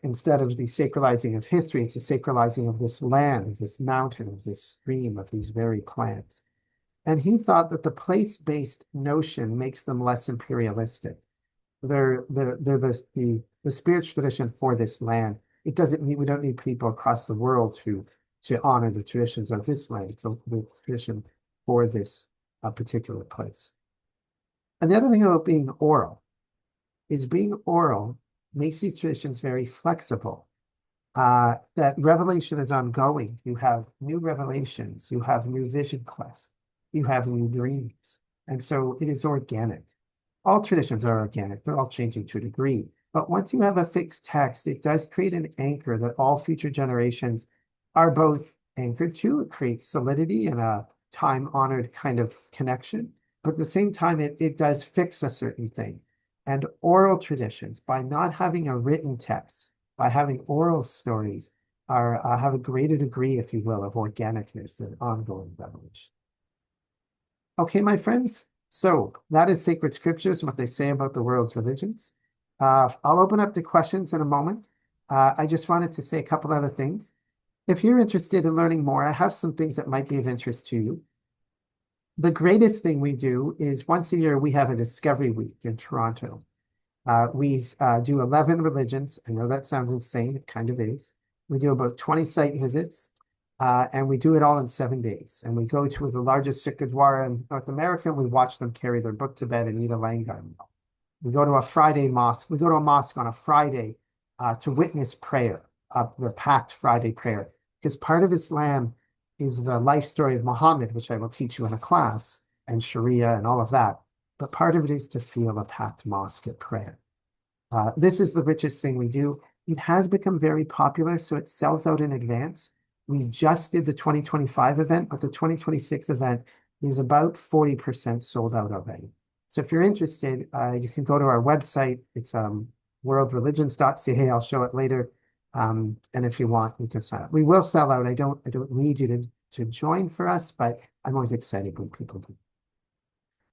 Instead of the sacralizing of history, it's a sacralizing of this land, of this mountain, of this stream, of these very plants. And he thought that the place-based notion makes them less imperialistic. They're the spiritual tradition for this land. We don't need people across the world to honor the traditions of this land. It's the tradition for this particular place. And the other thing about being oral makes these traditions very flexible. That revelation is ongoing. You have new revelations, you have new vision quests, you have new dreams. And so it is organic. All traditions are organic, they're all changing to a degree. But once you have a fixed text, it does create an anchor that all future generations are both anchored to. It creates solidity and a time-honored kind of connection. But at the same time, it does fix a certain thing. And oral traditions, by not having a written text, by having oral stories, have a greater degree, if you will, of organicness and ongoing revelation. Okay, my friends, so that is sacred scriptures and what they say about the world's religions. I'll open up to questions in a moment. I just wanted to say a couple other things. If you're interested in learning more, I have some things that might be of interest to you. The greatest thing we do is once a year, we have a Discovery Week in Toronto. We do 11 religions. I know that sounds insane. It kind of is. We do about 20 site visits, and we do it all in 7 days. And we go to the largest Sikh Gurdwara in North America, and we watch them carry their book to bed and eat a langar. We go to a Friday mosque. We go to a mosque on a Friday to witness prayer. the packed Friday prayer. Because part of Islam is the life story of Muhammad, which I will teach you in a class, and Sharia and all of that. But part of it is to feel a packed mosque at prayer. This is the richest thing we do. It has become very popular, so it sells out in advance. We just did the 2025 event, but the 2026 event is about 40% sold out already. So if you're interested, you can go to our website. It's worldreligions.ca. I'll show it later. And if you want, you can sign up. We will sell out. I don't need you to join for us, but I'm always excited when people do.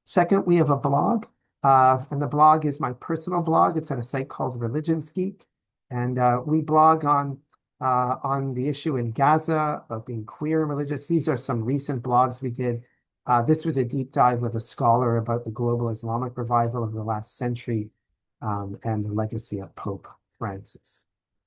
Second, we have a blog, and the blog is my personal blog. It's at a site called Religions Geek, and we blog on the issue in Gaza of being queer and religious. These are some recent blogs we did. This was a deep dive with a scholar about the global Islamic revival of the last century, and the legacy of Pope Francis.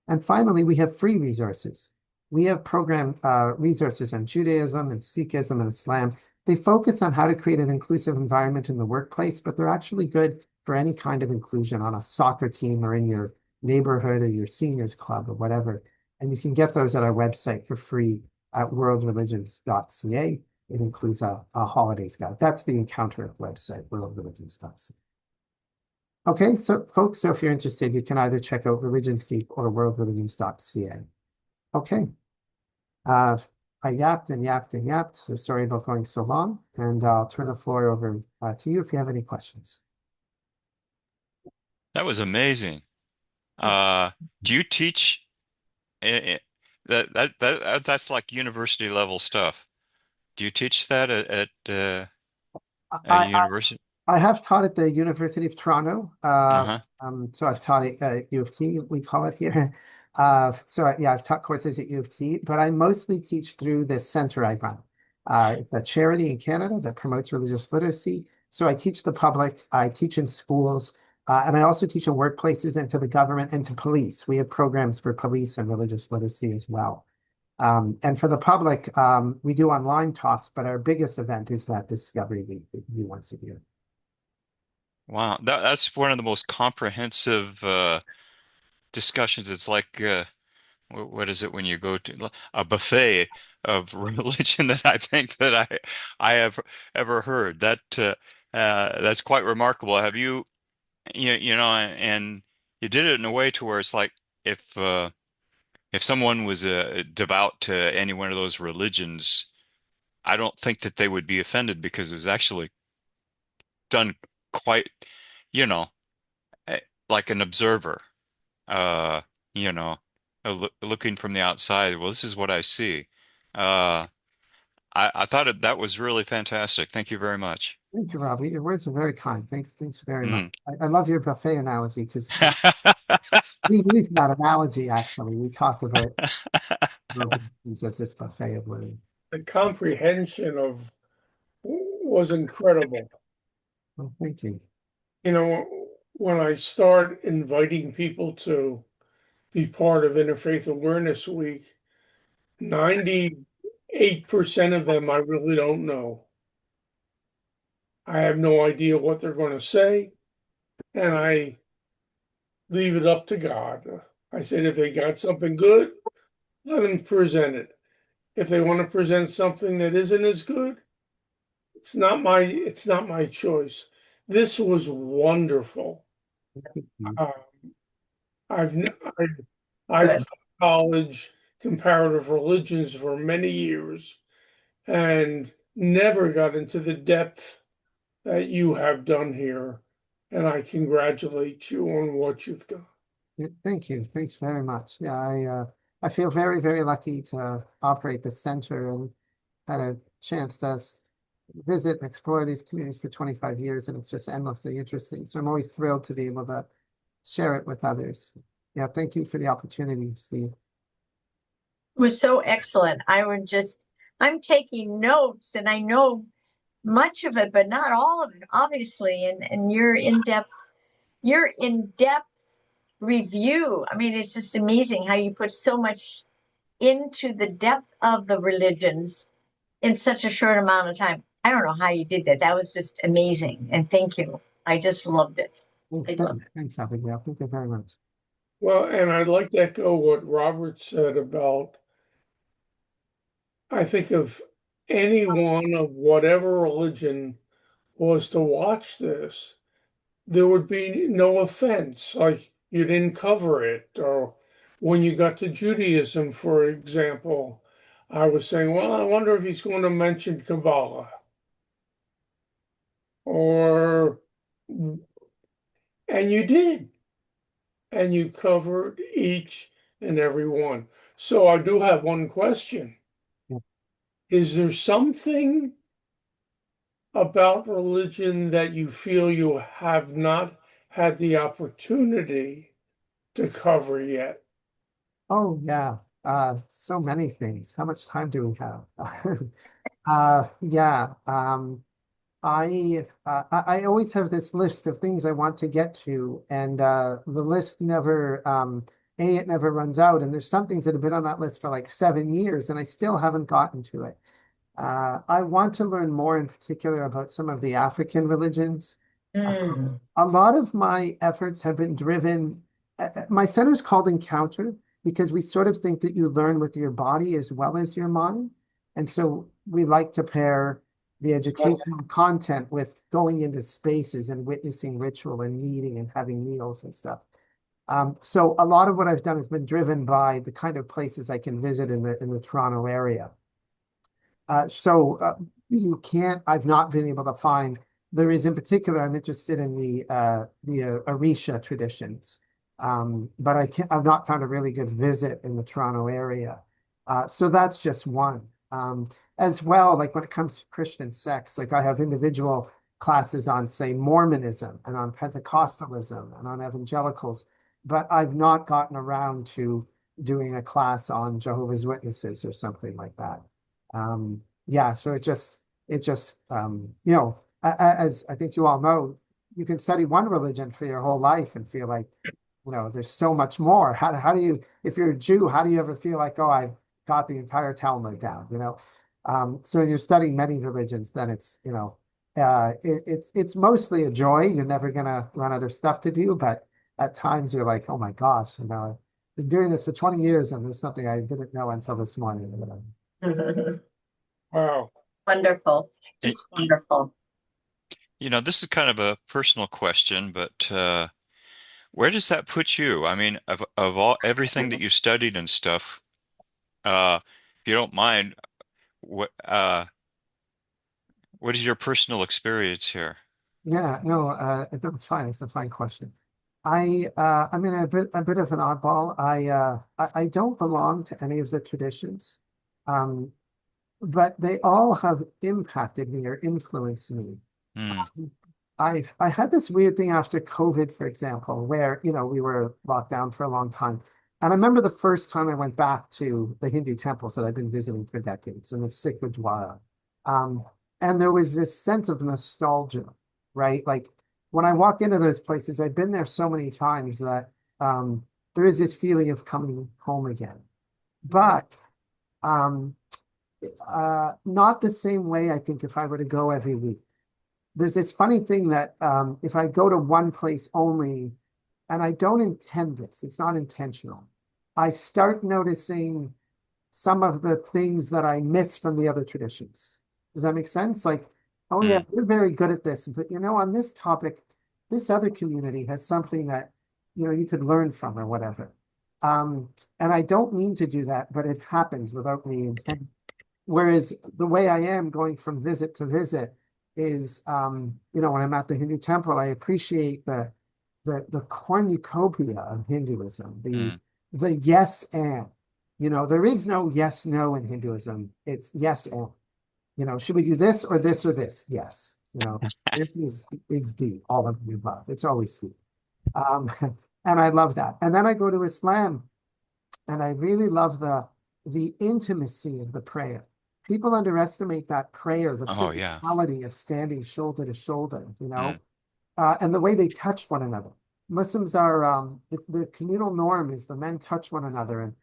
And finally, we have free resources. We have program resources on Judaism and Sikhism and Islam. They focus on how to create an inclusive environment in the workplace, but they're actually good for any kind of inclusion on a soccer team or in your neighborhood or your seniors club or whatever. And you can get those at our website for free at worldreligions.ca. It includes a holidays guide. That's the Encounter website, worldreligions.ca. Okay, so folks, so if you're interested, you can either check out Religions Geek or worldreligions.ca. Okay. I yapped and yapped and yapped, so sorry about going so long, and I'll turn the floor over to you if you have any questions. That was amazing. Do you teach that's like university level stuff? Do you teach that at I, university? I have taught at the University of Toronto. Uh-huh. So I've taught at U of T, we call it here. Yeah, I've taught courses at U of T, but I mostly teach through this center I run. It's a charity in Canada that promotes religious literacy. So I teach the public, I teach in schools, and I also teach in workplaces and to the government and to police. We have programs for police and religious literacy as well. And for the public, we do online talks, but our biggest event is that Discovery Week that we do once a year. Wow. That's one of the most comprehensive discussions. It's like what is it when you go to a buffet of religion that I think that I have ever heard. That's quite remarkable. Have you know, and you did it in a way to where it's like if if someone was devout to any one of those religions, I don't think that they would be offended because it was actually done quite, you know, like an observer, uh, you know, looking from the outside. Well, this is what I see. Uh, I thought that was really fantastic. Thank you very much. Thank you, Robbie. Your words are very kind. Thanks very much. Mm. I love your buffet analogy because we use that analogy actually. We talk about things as this buffet of learning. The comprehension of was incredible. Well, thank you. You know, when I start inviting people to be part of Interfaith Awareness Week, 98% of them I really don't know. I have no idea what they're going to say, and I leave it up to God. I said, if they got something good, let them present it. If they want to present something that isn't as good, it's not my choice. This was wonderful. Uh, I've taught college comparative religions for many years and never got into the depth that you have done here. And I congratulate you on what you've done. Yeah, thank you. Thanks very much. Yeah, I feel very lucky to operate the center and had a chance to visit and explore these communities for 25 years, and it's just endlessly interesting. So I'm always thrilled to be able to share it with others. Yeah, thank you for the opportunity, Steve. Was so excellent. I'm taking notes and I know much of it, but not all of it, obviously. And your in-depth review. I mean, it's just amazing how you put so much into the depth of the religions in such a short amount of time. I don't know how you did that. That was just amazing. And thank you. I just loved it. I loved it. Thanks, Abigail. Thank you very much. Well, and I'd like to echo what Robert said about, I think if anyone of whatever religion was to watch this, there would be no offense, like you didn't cover it. Or when you got to Judaism, for example, I was saying, well, I wonder if he's going to mention Kabbalah. Or, and you did, and you covered each and every one. So I do have one question. Yeah. Is there something about religion that you feel you have not had the opportunity to cover yet? Oh yeah, so many things. How much time do we have? Yeah, I always have this list of things I want to get to, and the list never it never runs out. And there's some things that have been on that list for like 7 years, and I still haven't gotten to it. I want to learn more in particular about some of the African religions. Mm. A lot of my efforts have been driven, my center is called Encounter because we sort of think that you learn with your body as well as your mind. And so we like to pair the educational content with going into spaces and witnessing ritual and meeting and having meals and stuff. So a lot of what I've done has been driven by the kind of places I can visit in the Toronto area. So you can't, I've not been able to find, there is in particular, I'm interested in the Orisha traditions. But I've not found a really good visit in the Toronto area. So that's just one. As well, like when it comes to Christian sects, like I have individual classes on, say, Mormonism and on Pentecostalism and on evangelicals, but I've not gotten around to doing a class on Jehovah's Witnesses or something like that. Yeah, so as I think you all know, you can study one religion for your whole life and feel like, there's so much more. How do you, if you're a Jew, how do you ever feel like, oh, I've got the entire Talmud down? So when you're studying many religions, then it's mostly a joy. You're never gonna run out of stuff to do, but at times you're like, oh my gosh, I've been doing this for 20 years and there's something I didn't know until this morning. Wow. Wonderful. Y- Just wonderful. this is kind of a personal question, but where does that put you? I mean, of all everything that you studied and stuff, if you don't mind, what is your personal experience here? Yeah, no, it's fine. It's a fine question. I mean, a bit of an oddball. I don't belong to any of the traditions, um, but they all have impacted me or influenced me. Hmm. I had this weird thing after COVID, for example, where, we were locked down for a long time. And I remember the first time I went back to the Hindu temples that I've been visiting for decades in the Sikh Gurdwara. Um, and there was this sense of nostalgia, right? Like when I walk into those places, I've been there so many times that there is this feeling of coming home again. But um, not the same way, I think, if I were to go every week. There's this funny thing that if I go to one place only, and I don't intend this, it's not intentional, I start noticing some of the things that I miss from the other traditions. Does that make sense? Like, oh yeah, Hmm. we're very good at this, but on this topic, this other community has something that you could learn from or whatever. Um, and I don't mean to do that, but it happens without me intent. Whereas the way I am going from visit to visit is, when I'm at the Hindu temple, I appreciate the cornucopia of Hinduism, Hmm. the yes and. There is no yes, no in Hinduism. It's yes and. Should we do this or this or this? Yes. It is it's deep, all of the above. It's always deep. Um, and I love that. And then I go to Islam and I really love the intimacy of the prayer. People underestimate that prayer, the Oh yeah. physicality of standing shoulder to shoulder, Hmm. and the way they touch one another. Muslims are the communal norm is the men touch one another. And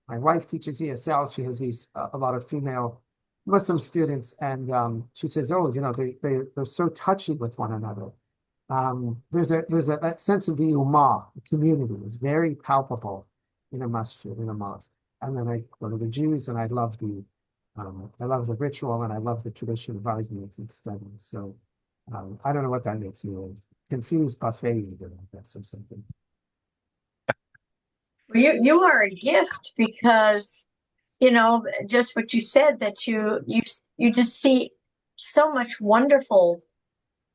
my wife teaches ESL. She has these a lot of female Muslim students, and she says, "Oh, they're so touchy with one another." there's that sense of the ummah, the community is very palpable in a masjid, in a mosque. And then I go to the Jews, and I love the ritual, and I love the tradition of arguments and studies. So I don't know what that makes me, a confused buffet eater, I guess, or something. Well, you are a gift because, just what you said, that you just see so much wonderful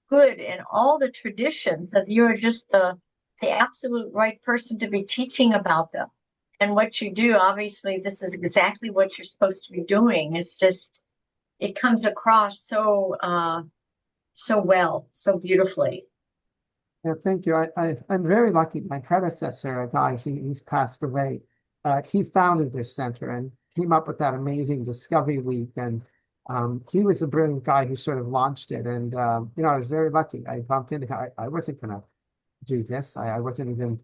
good in all the traditions, that you're just the absolute right person to be teaching about them. And what you do, obviously, this is exactly what you're supposed to be doing. It's just, it comes across so well, so beautifully. Yeah, thank you. I'm very lucky. My predecessor, a guy, he's passed away. He founded this center and came up with that amazing Discovery Week. And he was a brilliant guy who sort of launched it. And, I was very lucky. I bumped into him. I wasn't going to do this. I wasn't even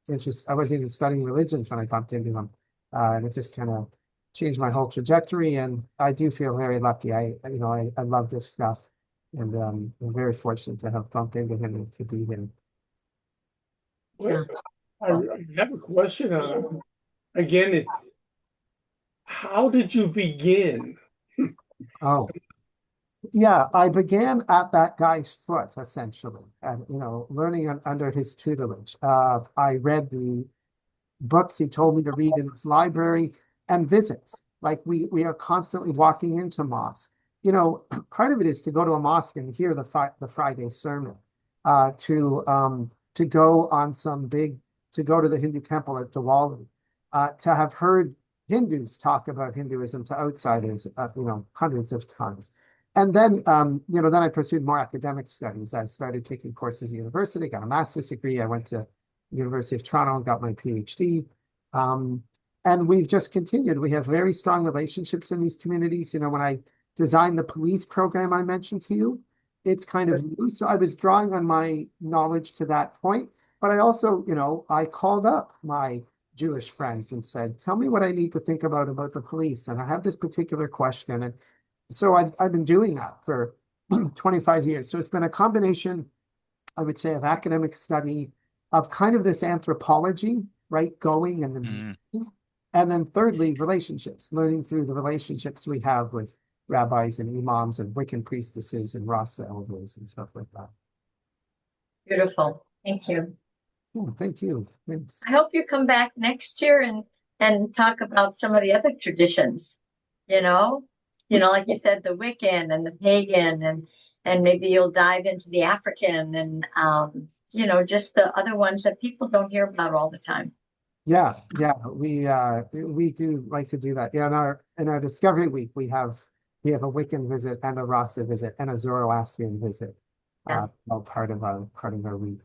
interested. I wasn't even studying religions when I bumped into him. And it just kind of changed my whole trajectory. And I do feel very lucky. I love this stuff. And I'm very fortunate to have bumped into him and to be here. Well, I have a question on it. Again, how did you begin? Oh, yeah, I began at that guy's foot, essentially, and learning under his tutelage. I read the books he told me to read in his library, and visits. Like we are constantly walking into mosques. Part of it is to go to a mosque and hear the Friday sermon, to go on to go to the Hindu temple at Diwali, to have heard Hindus talk about Hinduism to outsiders, hundreds of times. And then I pursued more academic studies. I started taking courses at university, got a master's degree. I went to University of Toronto and got my PhD. And we've just continued. We have very strong relationships in these communities. When I designed the police program I mentioned to you, it's kind of new. So I was drawing on my knowledge to that point. But I also, I called up my Jewish friends and said, tell me what I need to think about the police. And I have this particular question. And so I've been doing that for 25 years. So it's been a combination, I would say, of academic study, of kind of this anthropology, right, going and Mm. observing. And then thirdly, relationships, learning through the relationships we have with rabbis and imams and Wiccan priestesses and Rasa elders and stuff like that. Beautiful. Thank you. Oh, thank you. Thanks. I hope you come back next year and talk about some of the other traditions, like you said, the Wiccan and the pagan, and maybe you'll dive into the African and just the other ones that people don't hear about all the time. Yeah, we do like to do that. Yeah, in our Discovery Week, we have a Wiccan visit and a Rasta visit and a Zoroastrian visit, Yeah. all part of our week.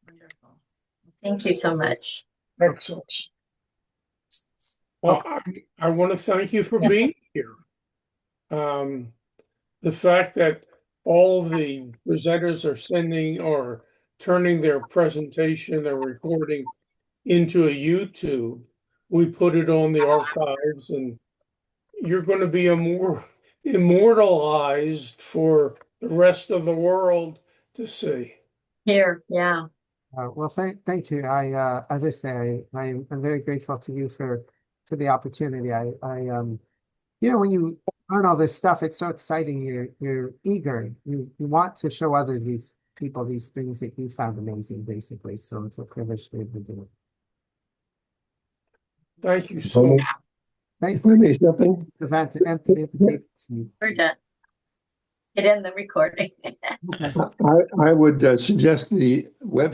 Wonderful. Thank you so much. Excellent. Well, I want to thank you for being here. The fact that all of the presenters are sending or turning their presentation, their recording into a YouTube, we put it on the archives, and you're going to be immortalized for the rest of the world to see. Here, yeah. Well, thank you. As I say, I'm very grateful to you for the opportunity. When you learn all this stuff, it's so exciting. You're eager. You want to show these people these things that you found amazing, basically. So it's a privilege to be able to do it. Thank you so much. Thank Let me something. you. We're done. Get in the recording. I would suggest the website